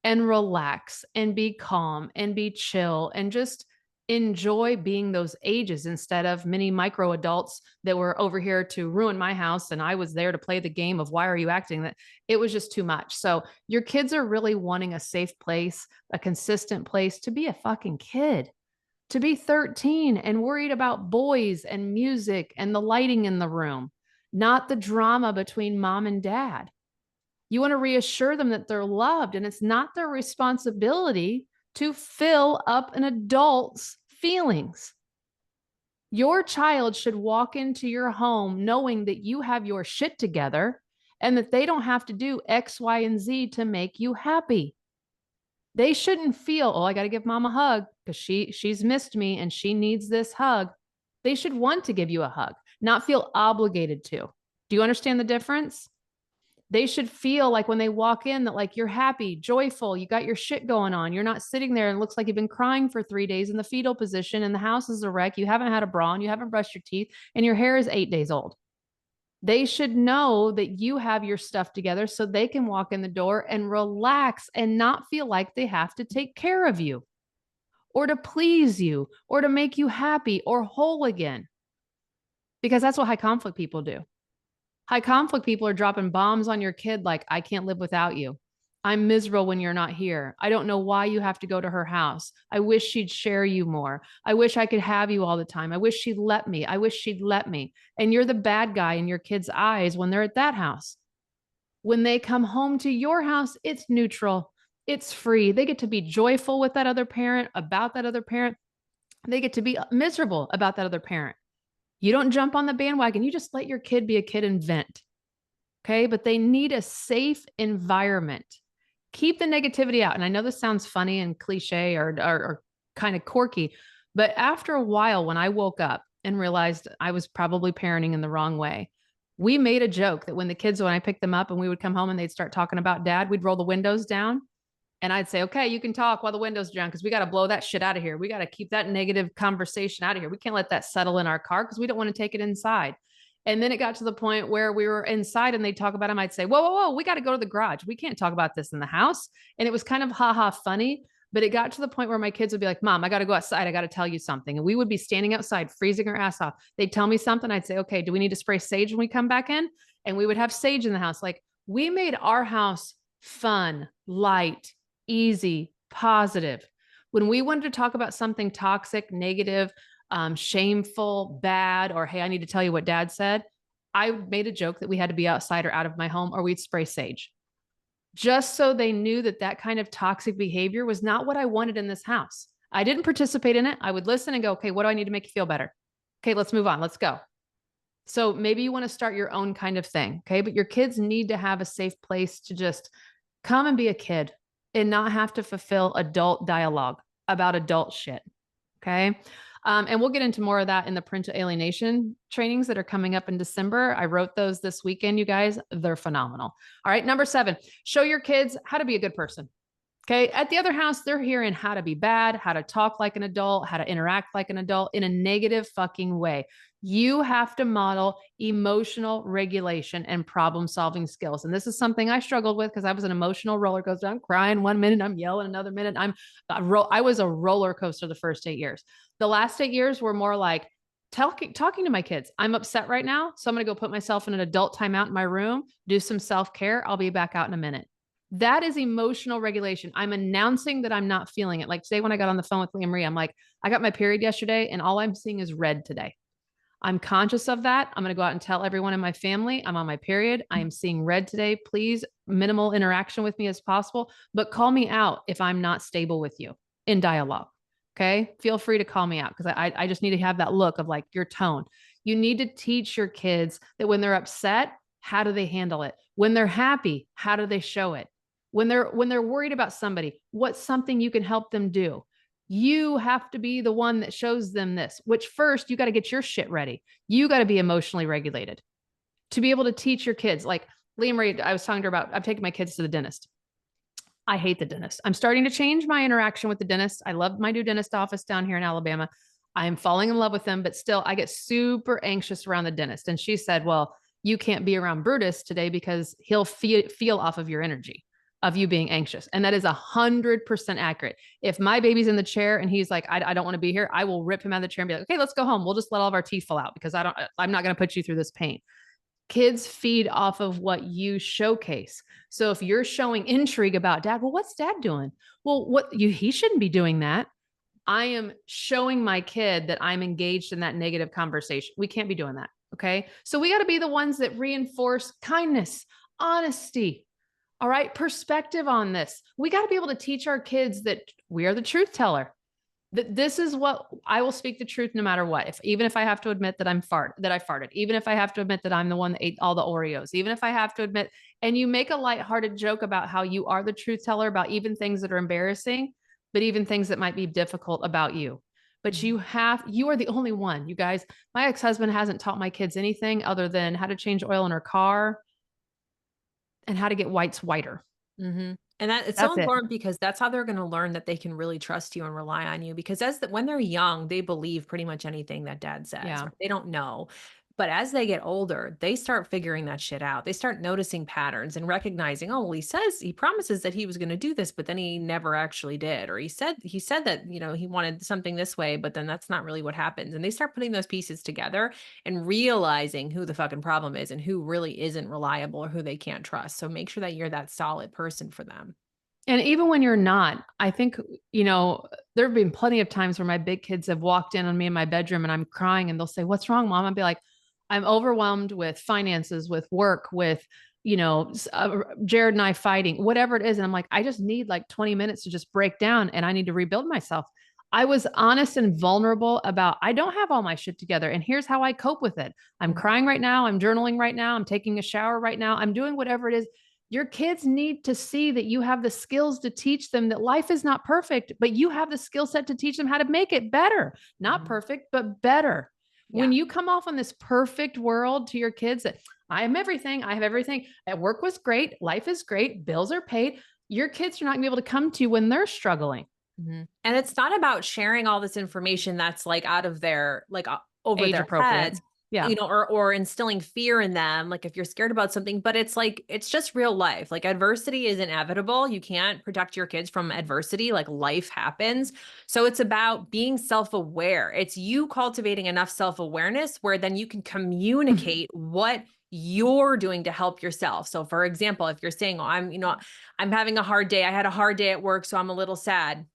and relax and be calm and be chill and just enjoy being those ages instead of many micro adults that were over here to ruin my house. And I was there to play the game of why are you acting that it was just too much. So your kids are really wanting a safe place, a consistent place to be a fucking kid, to be 13 and worried about boys and music and the lighting in the room, not the drama between mom and dad. You want to reassure them that they're loved and it's not their responsibility to fill up an adult's feelings. Your child should walk into your home knowing that you have your shit together and that they don't have to do X, Y, and Z to make you happy. They shouldn't feel, oh, I got to give mom a hug because she's missed me and she needs this hug. They should want to give you a hug, not feel obligated to. Do you understand the difference? They should feel like when they walk in that like you're happy, joyful, you got your shit going on. You're not sitting there and it looks like you've been crying for 3 days in the fetal position and the house is a wreck. You haven't had a bra on, you haven't brushed your teeth, and your hair is 8 days old. They should know that you have your stuff together so they can walk in the door and relax and not feel like they have to take care of you or to please you or to make you happy or whole again. Because that's what high conflict people do. High conflict people are dropping bombs on your kid like, I can't live without you. I'm miserable when you're not here. I don't know why you have to go to her house. I wish she'd share you more. I wish I could have you all the time. I wish she'd let me. I wish she'd let me. And you're the bad guy in your kid's eyes when they're at that house. When they come home to your house, it's neutral. It's free. They get to be joyful with that other parent, about that other parent. They get to be miserable about that other parent. You don't jump on the bandwagon. You just let your kid be a kid and vent. Okay. But they need a safe environment. Keep the negativity out. And I know this sounds funny and cliche or kind of quirky, but after a while, when I woke up and realized I was probably parenting in the wrong way, we made a joke that when I picked them up and we would come home and they'd start talking about dad, we'd roll the windows down and I'd say, okay, you can talk while the window's down because we got to blow that shit out of here. We got to keep that negative conversation out of here. We can't let that settle in our car because we don't want to take it inside. And then it got to the point where we were inside and they'd talk about him. I'd say, whoa, whoa, whoa, we got to go to the garage. We can't talk about this in the house. And it was kind of haha funny. But it got to the point where my kids would be like, Mom, I got to go outside. I got to tell you something. And we would be standing outside, freezing our ass off. They'd tell me something. I'd say, okay, do we need to spray sage when we come back in? And we would have sage in the house. Like we made our house fun, light, easy, positive. When we wanted to talk about something toxic, negative, shameful, bad, or hey, I need to tell you what dad said, I made a joke that we had to be outside or out of my home or we'd spray sage just so they knew that that kind of toxic behavior was not what I wanted in this house. I didn't participate in it. I would listen and go, okay, what do I need to make you feel better? Okay, let's move on. Let's go. So maybe you want to start your own kind of thing. Okay. But your kids need to have a safe place to just come and be a kid and not have to fulfill adult dialogue about adult shit. Okay. And we'll get into more of that in the parental alienation trainings that are coming up in December. I wrote those this weekend, you guys. They're phenomenal. All right. Number 7, show your kids how to be a good person. Okay. At the other house, they're hearing how to be bad, how to talk like an adult, how to interact like an adult in a negative fucking way. You have to model emotional regulation and problem solving skills. And this is something I struggled with because I was an emotional roller coaster. I'm crying one minute, I'm yelling another minute. I was a roller coaster the first 8 years. The last 8 years were more like talking to my kids. I'm upset right now. So I'm going to go put myself in an adult timeout in my room, do some self-care. I'll be back out in a minute. That is emotional regulation. I'm announcing that I'm not feeling it. Like today when I got on the phone with Leah Marie, I'm like, I got my period yesterday and all I'm seeing is red today. I'm conscious of that. I'm going to go out and tell everyone in my family I'm on my period. I am seeing red today. Please, minimal interaction with me as possible, but call me out if I'm not stable with you in dialogue. Okay. Feel free to call me out because I just need to have that look of like your tone. You need to teach your kids that when they're upset, how do they handle it? When they're happy, how do they show it? When they're worried about somebody, what's something you can help them do? You have to be the one that shows them this, which first you got to get your shit ready. You got to be emotionally regulated to be able to teach your kids. Like Leah Marie, I was talking to her about, I'm taking my kids to the dentist. I hate the dentist. I'm starting to change my interaction with the dentist. I love my new dentist office down here in Alabama. I am falling in love with them, but still I get super anxious around the dentist. And she said, well, you can't be around Brutus today because he'll feel off of your energy of you being anxious. And that is 100% accurate. If my baby's in the chair and he's like, I don't want to be here, I will rip him out of the chair and be like, okay, let's go home. We'll just let all of our teeth fall out because I'm not going to put you through this pain. Kids feed off of what you showcase. So if you're showing intrigue about dad, well, what's dad doing? Well, he shouldn't be doing that. I am showing my kid that I'm engaged in that negative conversation. We can't be doing that. Okay. So we got to be the ones that reinforce kindness, honesty, all right, perspective on this. We got to be able to teach our kids that we are the truth teller. That this is what I will speak the truth no matter what. Even if I have to admit that I farted, even if I have to admit that I'm the one that ate all the Oreos, even if I have to admit, and you make a lighthearted joke about how you are the truth teller about even things that are embarrassing, but even things that might be difficult about you. But you are the only one, you guys. My ex-husband hasn't taught my kids anything other than how to change oil in her car and how to get whites whiter. Mm-hmm. And it's so important because that's how they're going to learn that they can really trust you and rely on you. Because when they're young, they believe pretty much anything that dad says. Yeah. Right? They don't know. But as they get older, they start figuring that shit out. They start noticing patterns and recognizing, oh, well, he promises that he was going to do this, but then he never actually did. Or he said that, he wanted something this way, but then that's not really what happens. And they start putting those pieces together and realizing who the fucking problem is and who really isn't reliable or who they can't trust. So make sure that you're that solid person for them. And even when you're not, I think, there have been plenty of times where my big kids have walked in on me in my bedroom and I'm crying and they'll say, what's wrong, Mom? I'll be like, I'm overwhelmed with finances, with work, with Jared and I fighting, whatever it is. And I'm like, I just need like 20 minutes to just break down and I need to rebuild myself. I was honest and vulnerable about, I don't have all my shit together. And here's how I cope with it. I'm crying right now. I'm journaling right now. I'm taking a shower right now. I'm doing whatever it is. Your kids need to see that you have the skills to teach them that life is not perfect, but you have the skill set to teach them how to make it better. Not perfect, but better. When you come off on this perfect world to your kids that I am everything, I have everything. At work was great. Life is great. Bills are paid. Your kids are not going to be able to come to you when they're struggling. And it's not about sharing all this information that's like out of their, like over Age their appropriate. heads, Yeah. or instilling fear in them. Like if you're scared about something, but it's like, it's just real life. Like adversity is inevitable. You can't protect your kids from adversity. Like life happens. So it's about being self-aware. It's you cultivating enough self-awareness where then you can communicate what you're doing to help yourself. So for example, if you're saying, oh, I'm having a hard day. I had a hard day at work, so I'm a little sad.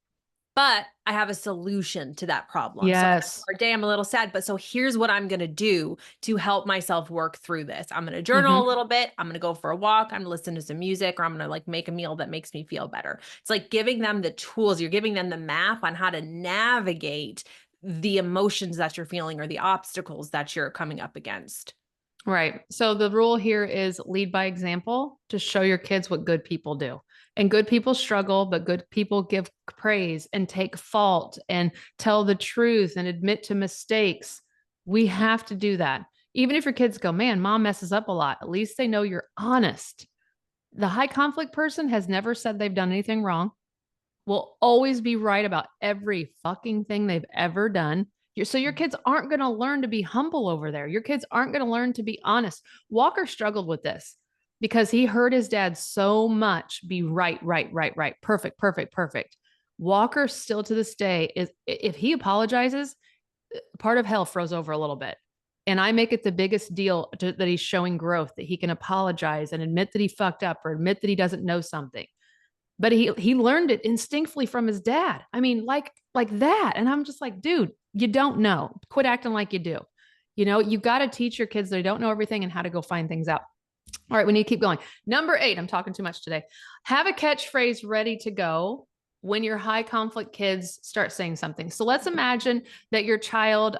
But I have a solution to that problem. Yes. So our day, I'm a little sad, but so here's what I'm going to do to help myself work through this. I'm going to journal a little bit. I'm going to go for a walk. I'm going to listen to some music, or I'm going to like make a meal that makes me feel better. It's like giving them the tools. You're giving them the map on how to navigate the emotions that you're feeling or the obstacles that you're coming up against. Right. So the rule here is lead by example to show your kids what good people do. And good people struggle, but good people give praise and take fault and tell the truth and admit to mistakes. We have to do that. Even if your kids go, man, mom messes up a lot, at least they know you're honest. The high conflict person has never said they've done anything wrong, will always be right about every fucking thing they've ever done. So your kids aren't going to learn to be humble over there. Your kids aren't going to learn to be honest. Walker struggled with this because he heard his dad so much be right, perfect, perfect, perfect. Walker still to this day is, if he apologizes, part of hell froze over a little bit. And I make it the biggest deal that he's showing growth, that he can apologize and admit that he fucked up or admit that he doesn't know something. But he learned it instinctively from his dad. I mean, like that. And I'm just like, dude, you don't know. Quit acting like you do. You got to teach your kids they don't know everything and how to go find things out. All right, we need to keep going. Number 8, I'm talking too much today. Have a catchphrase ready to go when your high conflict kids start saying something. So let's imagine that your child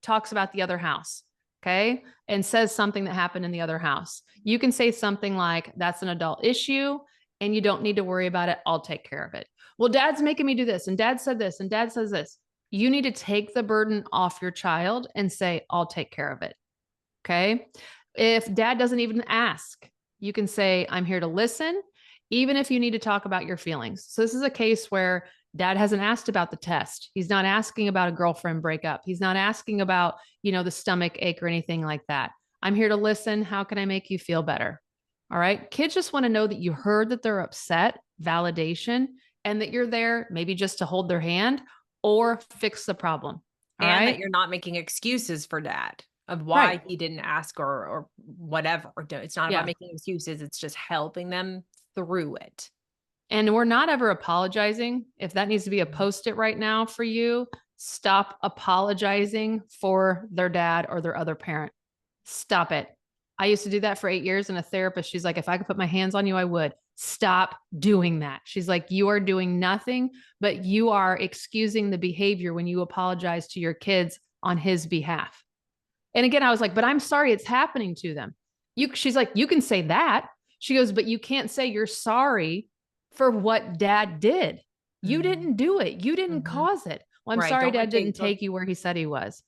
talks about the other house, okay, and says something that happened in the other house. You can say something like, that's an adult issue and you don't need to worry about it. I'll take care of it. Well, dad's making me do this, and dad said this, and dad says this. You need to take the burden off your child and say, I'll take care of it. Okay. If dad doesn't even ask, you can say, I'm here to listen, even if you need to talk about your feelings. So this is a case where dad hasn't asked about the test. He's not asking about a girlfriend breakup. He's not asking about, the stomach ache or anything like that. I'm here to listen. How can I make you feel better? All right. Kids just want to know that you heard that they're upset, validation, and that you're there maybe just to hold their hand or fix the problem. All and right? that you're not making excuses for dad of why he didn't ask or whatever. It's not about making excuses. It's just helping them through it. And we're not ever apologizing. If that needs to be a post-it right now for you, stop apologizing for their dad or their other parent. Stop it. I used to do that for 8 years, and a therapist, she's like, if I could put my hands on you, I would. Stop doing that. She's like, you are doing nothing, but you are excusing the behavior when you apologize to your kids on his behalf. And again, I was like, but I'm sorry it's happening to them. She's like, you can say that. She goes, but you can't say you're sorry for what dad did. You didn't do it. You didn't cause it. Well, I'm sorry dad didn't take you where he said he was.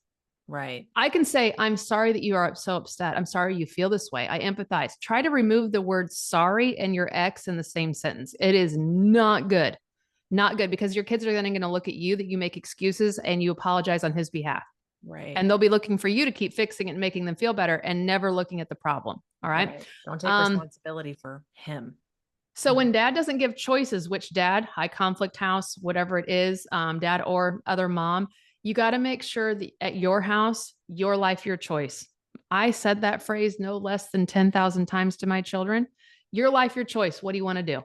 Right. I can say, I'm sorry that you are so upset. I'm sorry you feel this way. I empathize. Try to remove the word sorry and your ex in the same sentence. It is not good. Not good, because your kids are then going to look at you that you make excuses and you apologize on his behalf. Right. And they'll be looking for you to keep fixing it and making them feel better and never looking at the problem. All right. Don't take responsibility for him. So when dad doesn't give choices, which dad, high conflict house, whatever it is, dad or other mom, you got to make sure that at your house, your life, your choice. I said that phrase no less than 10,000 times to my children. Your life, your choice. What do you want to do?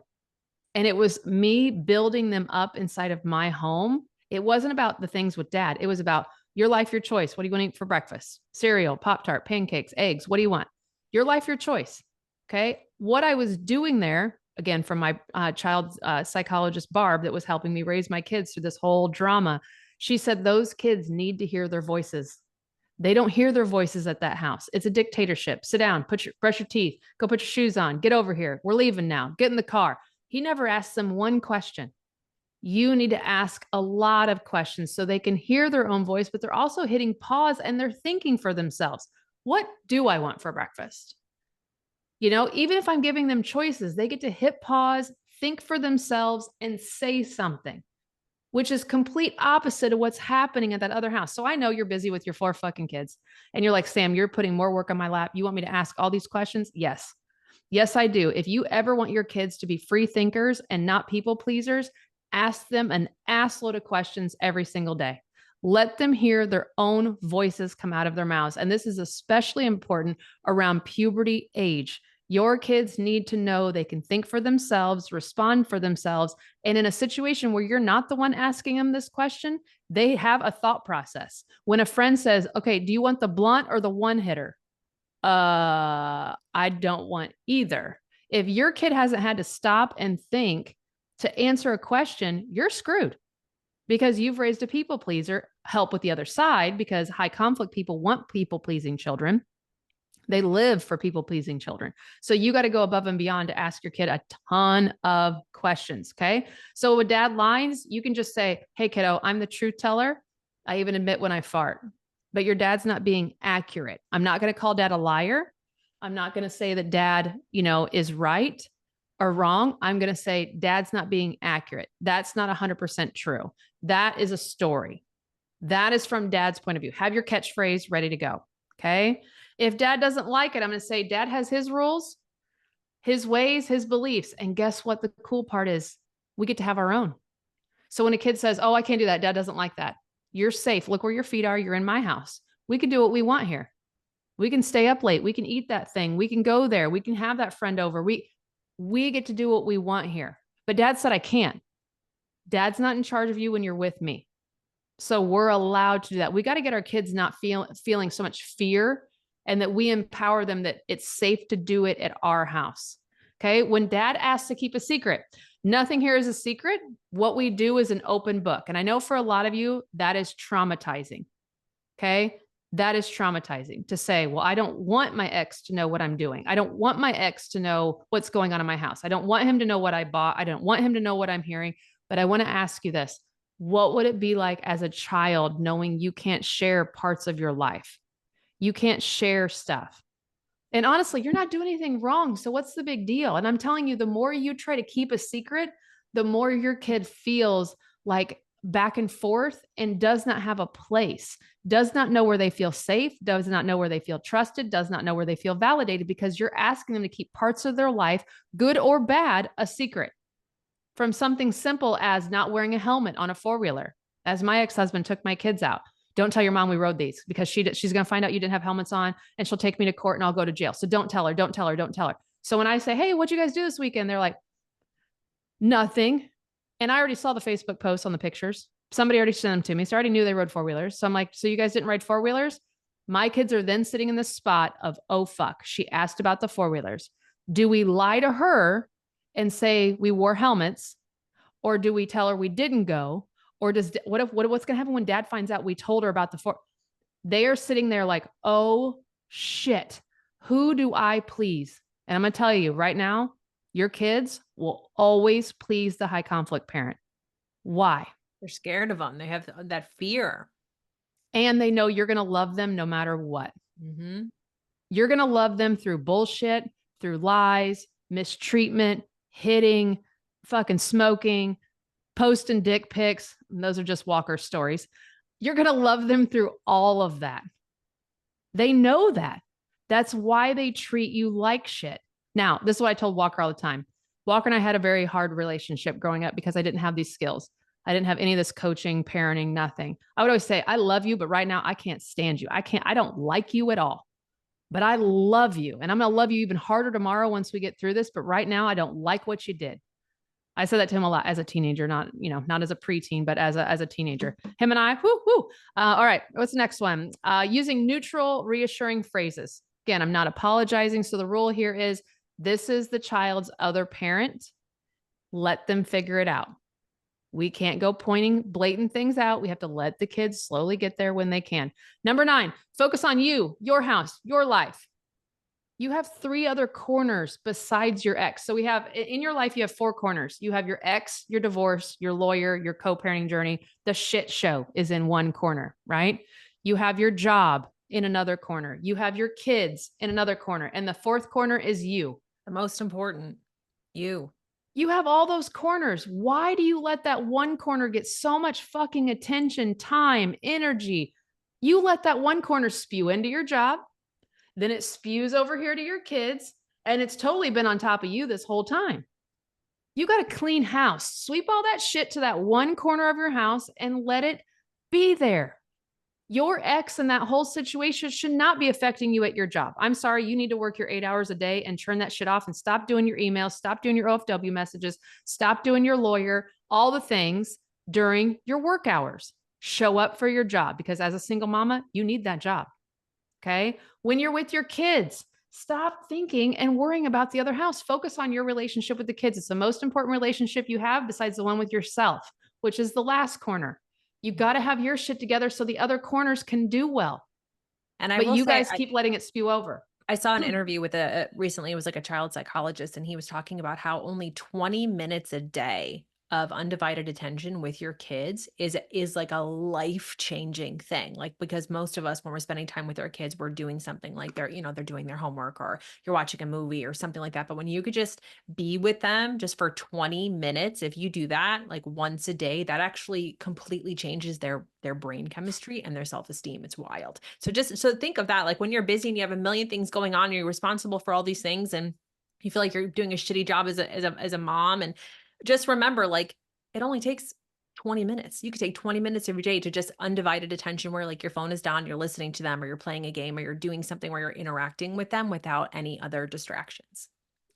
And it was me building them up inside of my home. It wasn't about the things with dad. It was about your life, your choice. What do you want to eat for breakfast? Cereal, Pop-Tart, pancakes, eggs. What do you want? Your life, your choice. Okay. what I was doing there, again, from my child psychologist, Barb, that was helping me raise my kids through this whole drama, she said, those kids need to hear their voices. They don't hear their voices at that house. It's a dictatorship. Sit down, brush your teeth, go put your shoes on, get over here. We're leaving now. Get in the car. He never asked them one question. You need to ask a lot of questions so they can hear their own voice, but they're also hitting pause and they're thinking for themselves. What do I want for breakfast? You know, even if I'm giving them choices, they get to hit pause, think for themselves, and say something, which is complete opposite of what's happening at that other house. So I know you're busy with your 4 fucking kids and you're like, Sam, you're putting more work on my lap. You want me to ask all these questions? Yes. Yes, I do. If you ever want your kids to be free thinkers and not people pleasers, ask them an assload of questions every single day. Let them hear their own voices come out of their mouths. And this is especially important around puberty age. Your kids need to know they can think for themselves, respond for themselves. And in a situation where you're not the one asking them this question, they have a thought process. When a friend says, okay, do you want the blunt or the one hitter? I don't want either. If your kid hasn't had to stop and think to answer a question, you're screwed because you've raised a people pleaser. Help with the other side, because high conflict people want people pleasing children. They live for people pleasing children. So you got to go above and beyond to ask your kid a ton of questions. Okay. So with dad lies, you can just say, hey, kiddo, I'm the truth teller. I even admit when I fart, but your dad's not being accurate. I'm not going to call dad a liar. I'm not going to say that dad, is right or wrong. I'm going to say dad's not being accurate. That's not 100% true. That is a story. That is from dad's point of view. Have your catchphrase ready to go. Okay. If dad doesn't like it, I'm going to say dad has his rules, his ways, his beliefs. And guess what? The cool part is we get to have our own. So when a kid says, oh, I can't do that, dad doesn't like that, you're safe. Look where your feet are. You're in my house. We can do what we want here. We can stay up late. We can eat that thing. We can go there. We can have that friend over. We get to do what we want here. But dad said I can't. Dad's not in charge of you when you're with me. So we're allowed to do that. We got to get our kids not feeling so much fear, and that we empower them that it's safe to do it at our house. Okay. When dad asks to keep a secret, nothing here is a secret. What we do is an open book. And I know for a lot of you, that is traumatizing. Okay. That is traumatizing to say, well, I don't want my ex to know what I'm doing. I don't want my ex to know what's going on in my house. I don't want him to know what I bought. I don't want him to know what I'm hearing. But I want to ask you this. What would it be like as a child knowing you can't share parts of your life? You can't share stuff. And honestly, you're not doing anything wrong. So what's the big deal? And I'm telling you, the more you try to keep a secret, the more your kid feels like back and forth and does not have a place, does not know where they feel safe, does not know where they feel trusted, does not know where they feel validated, because you're asking them to keep parts of their life, good or bad, a secret. From something simple as not wearing a helmet on a 4-wheeler. As my ex-husband took my kids out, don't tell your mom we rode these, because she's going to find out you didn't have helmets on and she'll take me to court and I'll go to jail. So don't tell her, don't tell her, don't tell her. So when I say, hey, what'd you guys do this weekend? They're like, nothing. And I already saw the Facebook posts on the pictures. Somebody already sent them to me. So I already knew they rode 4-wheelers. So I'm like, so you guys didn't ride 4-wheelers? My kids are then sitting in the spot of, oh, fuck. She asked about the 4-wheelers. Do we lie to her and say we wore helmets? Or do we tell her we didn't go? Or what's going to happen when dad finds out we told her about the 4? They are sitting there like, oh shit, who do I please? And I'm going to tell you right now, your kids will always please the high conflict parent. Why? They're scared of them. They have that fear. And they know you're going to love them no matter what. Mm-hmm. You're going to love them through bullshit, through lies, mistreatment, hitting, fucking smoking, posting dick pics. Those are just Walker's stories. You're going to love them through all of that. They know that. That's why they treat you like shit. Now, this is what I told Walker all the time. Walker and I had a very hard relationship growing up because I didn't have these skills. I didn't have any of this coaching, parenting, nothing. I would always say, I love you, but right now I can't stand you. I don't like you at all, but I love you. And I'm going to love you even harder tomorrow once we get through this. But right now I don't like what you did. I said that to him a lot as a teenager, not as a preteen, but as a teenager. Him and I, all right. What's the next one? Using neutral, reassuring phrases. Again, I'm not apologizing. So the rule here is This is the child's other parent. Let them figure it out. We can't go pointing blatant things out. We have to let the kids slowly get there when they can. Number 9, focus on you, your house, your life. You have 3 other corners besides your ex. So we have in your life, you have 4 corners. You have your ex, your divorce, your lawyer, your co-parenting journey. The shit show is in one corner, right? You have your job in another corner. You have your kids in another corner. And the 4th corner is you. The most important, you. You have all those corners. Why do you let that one corner get so much fucking attention, time, energy? You let that one corner spew into your job, then it spews over here to your kids, and it's totally been on top of you this whole time. You got a clean house. Sweep all that shit to that one corner of your house and let it be there. Your ex and that whole situation should not be affecting you at your job. I'm sorry, you need to work your 8 hours a day and turn that shit off and stop doing your emails, stop doing your OFW messages, stop doing your lawyer, all the things during your work hours. Show up for your job because as a single mama, you need that job. Okay. When you're with your kids, stop thinking and worrying about the other house. Focus on your relationship with the kids. It's the most important relationship you have besides the one with yourself, which is the last corner. You got to have your shit together so the other corners can do well. And I But will you say, guys keep letting it spew over. I saw an interview with recently, it was like a child psychologist, and he was talking about how only 20 minutes a day of undivided attention with your kids is like a life-changing thing. Like, because most of us, when we're spending time with our kids, we're doing something like they're doing their homework or you're watching a movie or something like that. But when you could just be with them just for 20 minutes, if you do that like once a day, that actually completely changes their brain chemistry and their self-esteem. It's wild. So think of that, like when you're busy and you have a million things going on, and you're responsible for all these things and you feel like you're doing a shitty job as a mom, and just remember, like, it only takes 20 minutes. You could take 20 minutes every day to just undivided attention where like your phone is down, you're listening to them, or you're playing a game, or you're doing something where you're interacting with them without any other distractions.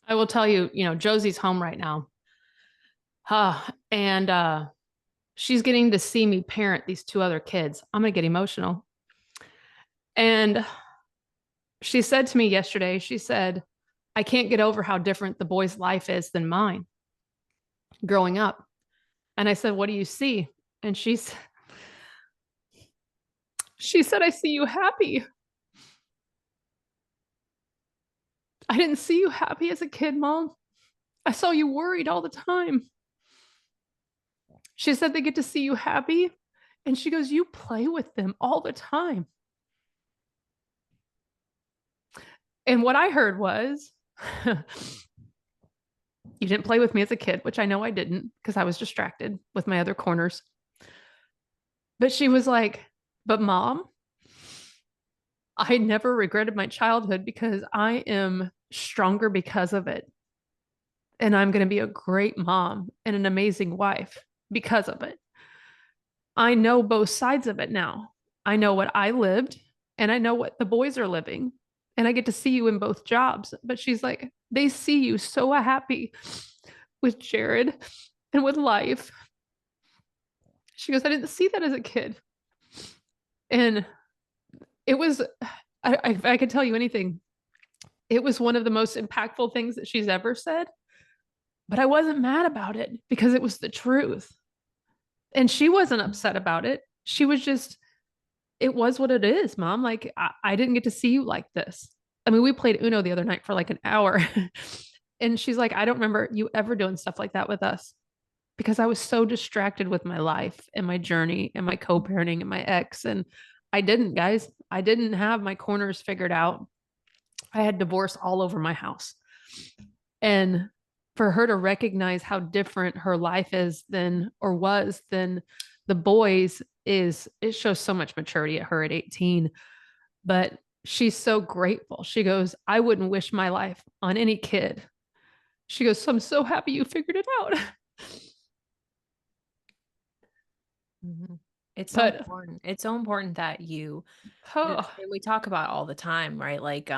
I will tell you, Josie's home right now. And she's getting to see me parent these 2 other kids. I'm going to get emotional. And she said to me yesterday, she said, I can't get over how different the boy's life is than mine growing up. And I said, what do you see? And she said, I see you happy. I didn't see you happy as a kid, Mom. I saw you worried all the time. She said they get to see you happy. And she goes, you play with them all the time. And what I heard was, you didn't play with me as a kid, which I know I didn't because I was distracted with my other corners. But she was like, but Mom, I never regretted my childhood because I am stronger because of it. And I'm going to be a great mom and an amazing wife because of it. I know both sides of it now. I know what I lived and I know what the boys are living. And I get to see you in both jobs. But she's like, they see you so happy with Jared and with life. She goes, I didn't see that as a kid. And it was, I could tell you anything. It was one of the most impactful things that she's ever said. But I wasn't mad about it because it was the truth. And she wasn't upset about it. She was just, it was what it is, Mom. Like, I didn't get to see you like this. I mean, we played Uno the other night for like an hour. And she's like, I don't remember you ever doing stuff like that with us because I was so distracted with my life and my journey and my co-parenting and my ex. And I didn't, guys. I didn't have my corners figured out. I had divorce all over my house. And for her to recognize how different her life is than or was than the boys is, it shows so much maturity at her at 18. But she's so grateful. She goes, I wouldn't wish my life on any kid. She goes, so I'm so happy you figured it out. Mm-hmm. It's so important. It's so important that you, and we talk about all the time, right? Like,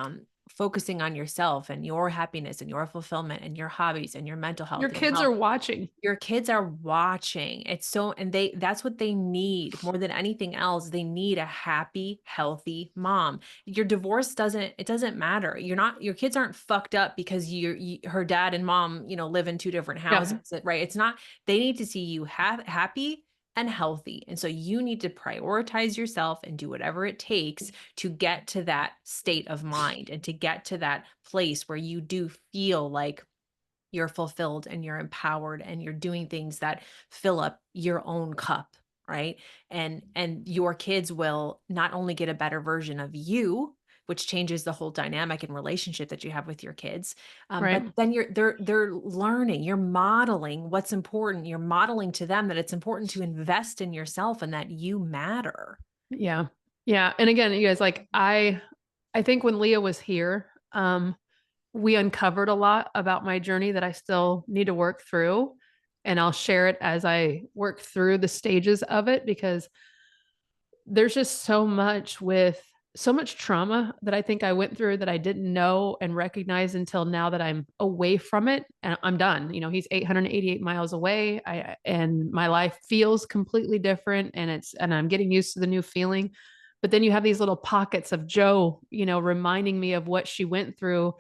focusing on yourself and your happiness and your fulfillment and your hobbies and your mental Your health and kids health. are watching. Your kids are watching. It's so, and that's what they need more than anything else. They need a happy, healthy mom. Your divorce it doesn't matter. Your kids aren't fucked up because her dad and mom, live in two different Yeah. houses, right? It's not, they need to see you happy and healthy. And so you need to prioritize yourself and do whatever it takes to get to that state of mind and to get to that place where you do feel like you're fulfilled and you're empowered and you're doing things that fill up your own cup, right? And your kids will not only get a better version of you, which changes the whole dynamic and relationship that you have with your kids, but Right. then they're learning, you're modeling what's important, you're modeling to them that it's important to invest in yourself and that you matter. Yeah. Yeah. And again, you guys, like I think when Leah was here, we uncovered a lot about my journey that I still need to work through. And I'll share it as I work through the stages of it, because there's just so much trauma that I think I went through that I didn't know and recognize until now that I'm away from it and I'm done. He's 888 miles away. And my life feels completely different, and I'm getting used to the new feeling. But then you have these little pockets of Joe, reminding me of what she went through.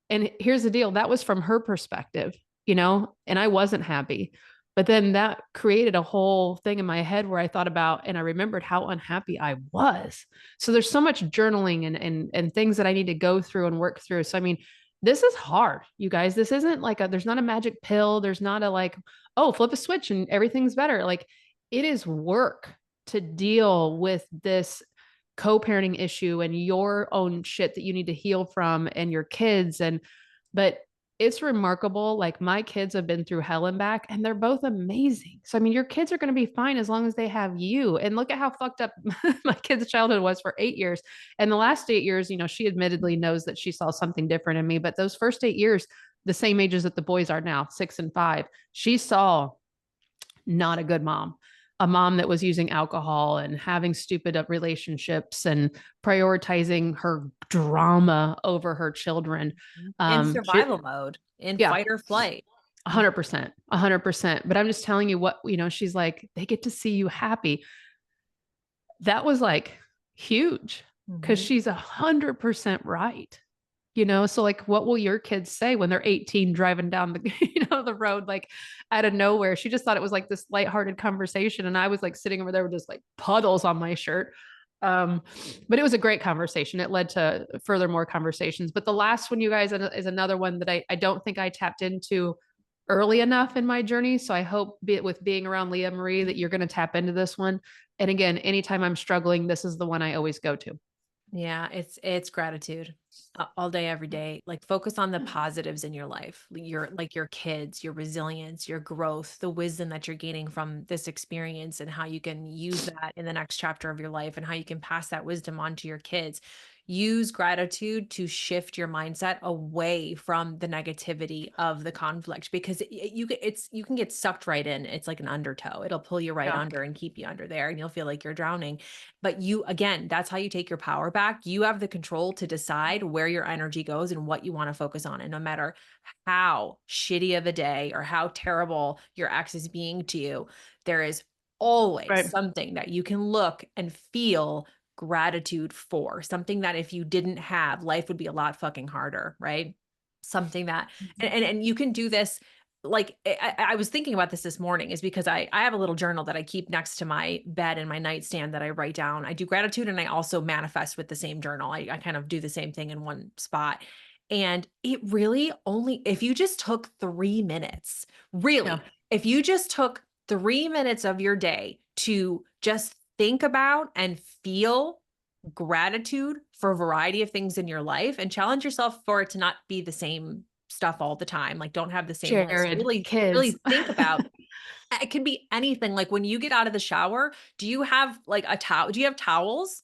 And here's the deal, that was from her perspective, and I wasn't happy. But then that created a whole thing in my head where I thought about and I remembered how unhappy I was. So there's so much journaling and things that I need to go through and work through. So I mean, this is hard, you guys. This isn't like there's not a magic pill. There's not a like, oh, flip a switch and everything's better. Like, it is work to deal with this co-parenting issue and your own shit that you need to heal from and your kids. But it's remarkable. Like, my kids have been through hell and back and they're both amazing. So, I mean, your kids are going to be fine as long as they have you. And look at how fucked up my kid's childhood was for 8 years. And the last 8 years, she admittedly knows that she saw something different in me. But those first 8 years, the same ages that the boys are now, 6 and 5, she saw not a good mom, a mom that was using alcohol and having stupid relationships and prioritizing her drama over her children. In She, survival mode, in yeah, fight or flight. 100%, 100%. But I'm just telling you what, she's like, they get to see you happy. That was like huge because Mhm. she's 100% right. So like, what will your kids say when they're 18 driving down the, the road, like out of nowhere? She just thought it was like this lighthearted conversation. And I was like sitting over there with just like puddles on my shirt. Um, but it was a great conversation. It led to further more conversations. But the last one, you guys, is another one that I don't think I tapped into early enough in my journey. So I hope with being around Leah Marie that you're going to tap into this one. And again, anytime I'm struggling, this is the one I always go to. Yeah, it's gratitude all day, every day. Like, focus on the positives in your life, your kids, your resilience, your growth, the wisdom that you're gaining from this experience, and how you can use that in the next chapter of your life, and how you can pass that wisdom on to your kids. Use gratitude to shift your mindset away from the negativity of the conflict, because you can get sucked right in. It's like an undertow. It'll pull you right Yeah. under and keep you under there, and you'll feel like you're drowning. But again, that's how you take your power back. You have the control to decide where your energy goes and what you want to focus on. And no matter how shitty of a day or how terrible your ex is being to you, there is always Right. something that you can look and feel gratitude for, something that if you didn't have, life would be a lot fucking harder, right? Something that, and you can do this. Like, I was thinking about this morning, is because I have a little journal that I keep next to my bed and my nightstand that I write down. I do gratitude and I also manifest with the same journal. I kind of do the same thing in one spot. And it really only, if you just took 3 minutes, really, Yeah. if you just took 3 minutes of your day to just think about and feel gratitude for a variety of things in your life, and challenge yourself for it to not be the same stuff all the time. Like, don't have the same list. Jared, Really, kids. really think about, it can be anything. Like, when you get out of the shower, do you have like a towel? Do you have towels?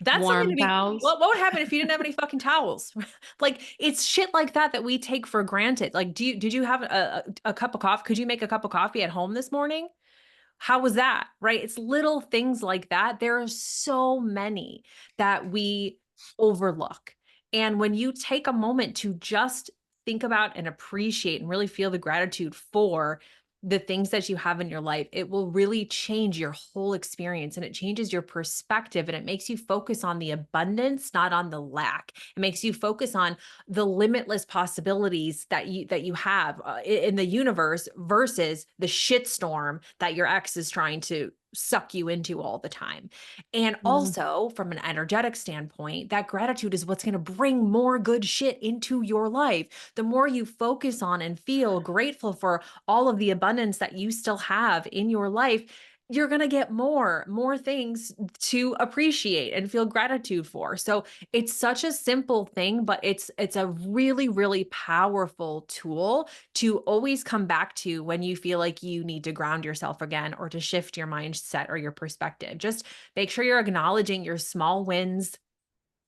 That's something to Warm be, towels. what would happen if you didn't have any fucking towels? Like, it's shit like that that we take for granted. Like, did you have a cup of coffee? Could you make a cup of coffee at home this morning? How was that? Right? It's little things like that. There are so many that we overlook. And when you take a moment to just think about and appreciate and really feel the gratitude for the things that you have in your life, it will really change your whole experience, and it changes your perspective, and it makes you focus on the abundance, not on the lack. It makes you focus on the limitless possibilities that you have in the universe versus the shitstorm that your ex is trying to suck you into all the time. And Mhm. also, from an energetic standpoint, that gratitude is what's going to bring more good shit into your life. The more you focus on and feel grateful for all of the abundance that you still have in your life, you're going to get more things to appreciate and feel gratitude for. So it's such a simple thing, but it's a really powerful tool to always come back to when you feel like you need to ground yourself again or to shift your mindset or your perspective. Just make sure you're acknowledging your small wins,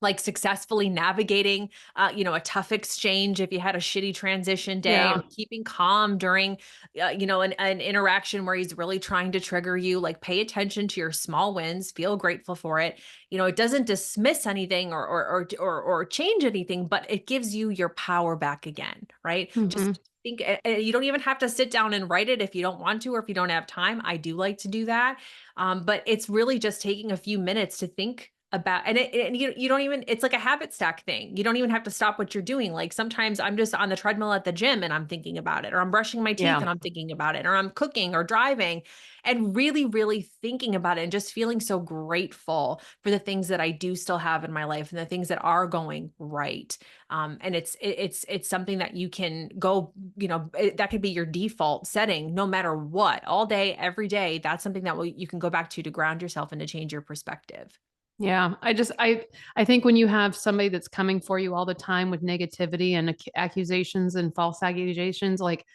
like successfully navigating, a tough exchange if you had a shitty transition day, Yeah. or keeping calm during, an interaction where he's really trying to trigger you. Like, pay attention to your small wins, feel grateful for it. It doesn't dismiss anything or change anything, but it gives you your power back again, right? Mhm. Just think, you don't even have to sit down and write it if you don't want to, or if you don't have time. I do like to do that. But it's really just taking a few minutes to think about, and you don't even, it's like a habit stack thing. You don't even have to stop what you're doing. Like, sometimes I'm just on the treadmill at the gym and I'm thinking about it, or I'm brushing my teeth Yeah. and I'm thinking about it, or I'm cooking or driving, and really thinking about it and just feeling so grateful for the things that I do still have in my life and the things that are going right. And it's something that you can go, that could be your default setting no matter what, all day, every day. That's something that you can go back to ground yourself and to change your perspective. Yeah, I think when you have somebody that's coming for you all the time with negativity and accusations and false accusations, like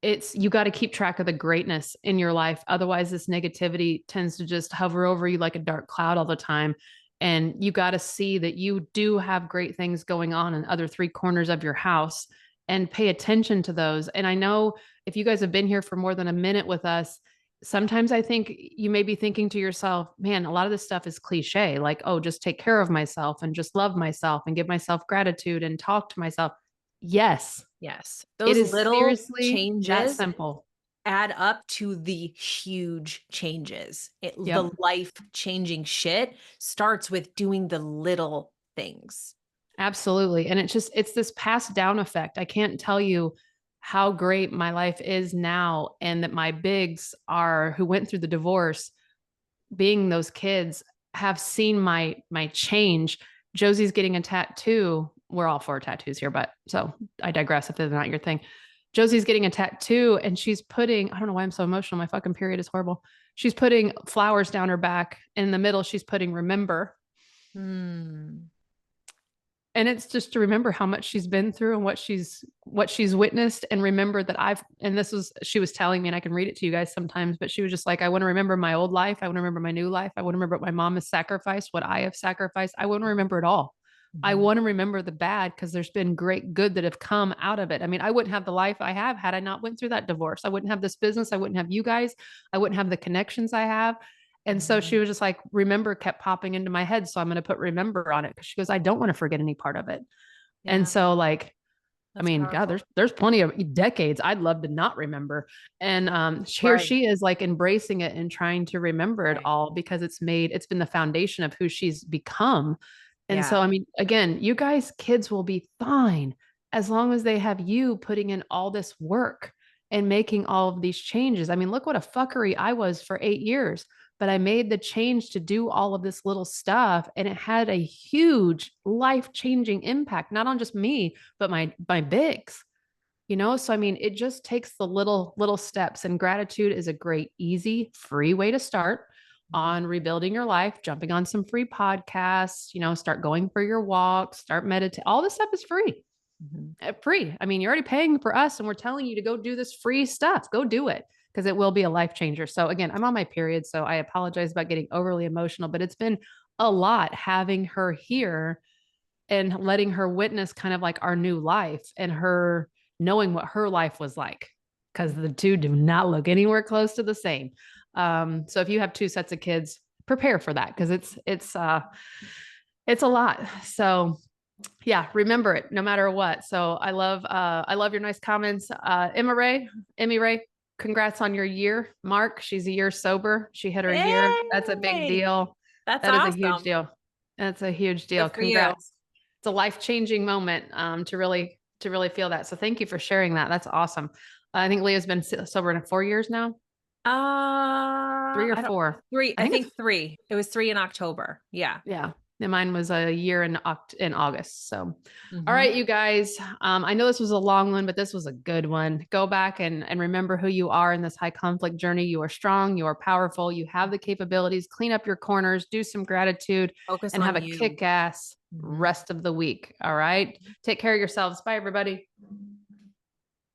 it's you got to keep track of the greatness in your life. Otherwise, this negativity tends to just hover over you like a dark cloud all the time. And you got to see that you do have great things going on in other three corners of your house and pay attention to those. And I know if you guys have been here for more than a minute with us, sometimes I think you may be thinking to yourself, man, a lot of this stuff is cliche, like, oh, just take care of myself and just love myself and give myself gratitude and talk to myself. Yes, Yes. it Those is little seriously that changes simple. add up to the huge changes. Yep, The life changing shit starts with doing the little things. absolutely. And it's this passed down effect. I can't tell you how great my life is now and that my bigs are who went through the divorce, being those kids, have seen my change. Josie's getting a tattoo. We're all for tattoos here, but so I digress if they're not your thing. Josie's getting a tattoo and she's putting, I don't know why I'm so emotional. My fucking period is horrible. She's putting flowers down her back. In the middle, she's putting remember. Hmm. And it's just to remember how much she's been through and what she's witnessed, and remember that and this was, she was telling me, and I can read it to you guys sometimes, but she was just like, I want to remember my old life. I want to remember my new life. I want to remember what my mom has sacrificed, what I have sacrificed. I want to remember it all. I Mhm. want to remember the bad because there's been great good that have come out of it. I mean, I wouldn't have the life I have had I not went through that divorce. I wouldn't have this business. I wouldn't have you guys. I wouldn't have the connections I have. And so she Mhm. was just like, remember kept popping into my head. So I'm going to put remember on it because she goes, I don't want to forget any part of it. And Yeah, so like, I that's mean, God, powerful. there's plenty of decades I'd love to not remember. And here Right. she is like embracing it and trying to remember it Right. all because it's been the foundation of who she's become. And Yeah. so, I mean, again, you guys, kids will be fine as long as they have you putting in all this work and making all of these changes. I mean, look what a fuckery I was for 8 years, but I made the change to do all of this little stuff. And it had a huge life changing impact, not on just me, but my bigs. So I mean, it just takes the little steps, and gratitude is a great, easy, free way to start Mhm. on rebuilding your life, jumping on some free podcasts, start going for your walks, start meditating. All this stuff is free. Mhm. Free. I mean, you're already paying for us and we're telling you to go do this free stuff. Go do it because it will be a life changer. So again, I'm on my period, so I apologize about getting overly emotional, but it's been a lot having her here and letting her witness kind of like our new life and her knowing what her life was like, because the two do not look anywhere close to the same. So if you have two sets of kids, prepare for that because it's a lot. So Yeah, remember it no matter what. So I love your nice comments. Emmy Ray, congrats on your year. Mark, she's a year sober. She hit her year. That's a big Yay! deal. That's That is a huge awesome. deal. That's a huge deal. Good for you. Congrats. It's a life-changing moment to really feel that. So thank you for sharing that. That's awesome. I think Leah's been sober in 4 years now, 3 or I don't 4. three. I I think think it's three. It was 3 in October. Yeah. yeah. And mine was a year in August. So, all Mhm. right, you guys. I know this was a long one, but this was a good one. Go back and remember who you are in this high conflict journey. You are strong. You are powerful. You have the capabilities. Clean up your corners. Do some gratitude, Focus and have on a you. kick-ass Mhm. rest of the week. All right. Take care of yourselves. Bye, everybody.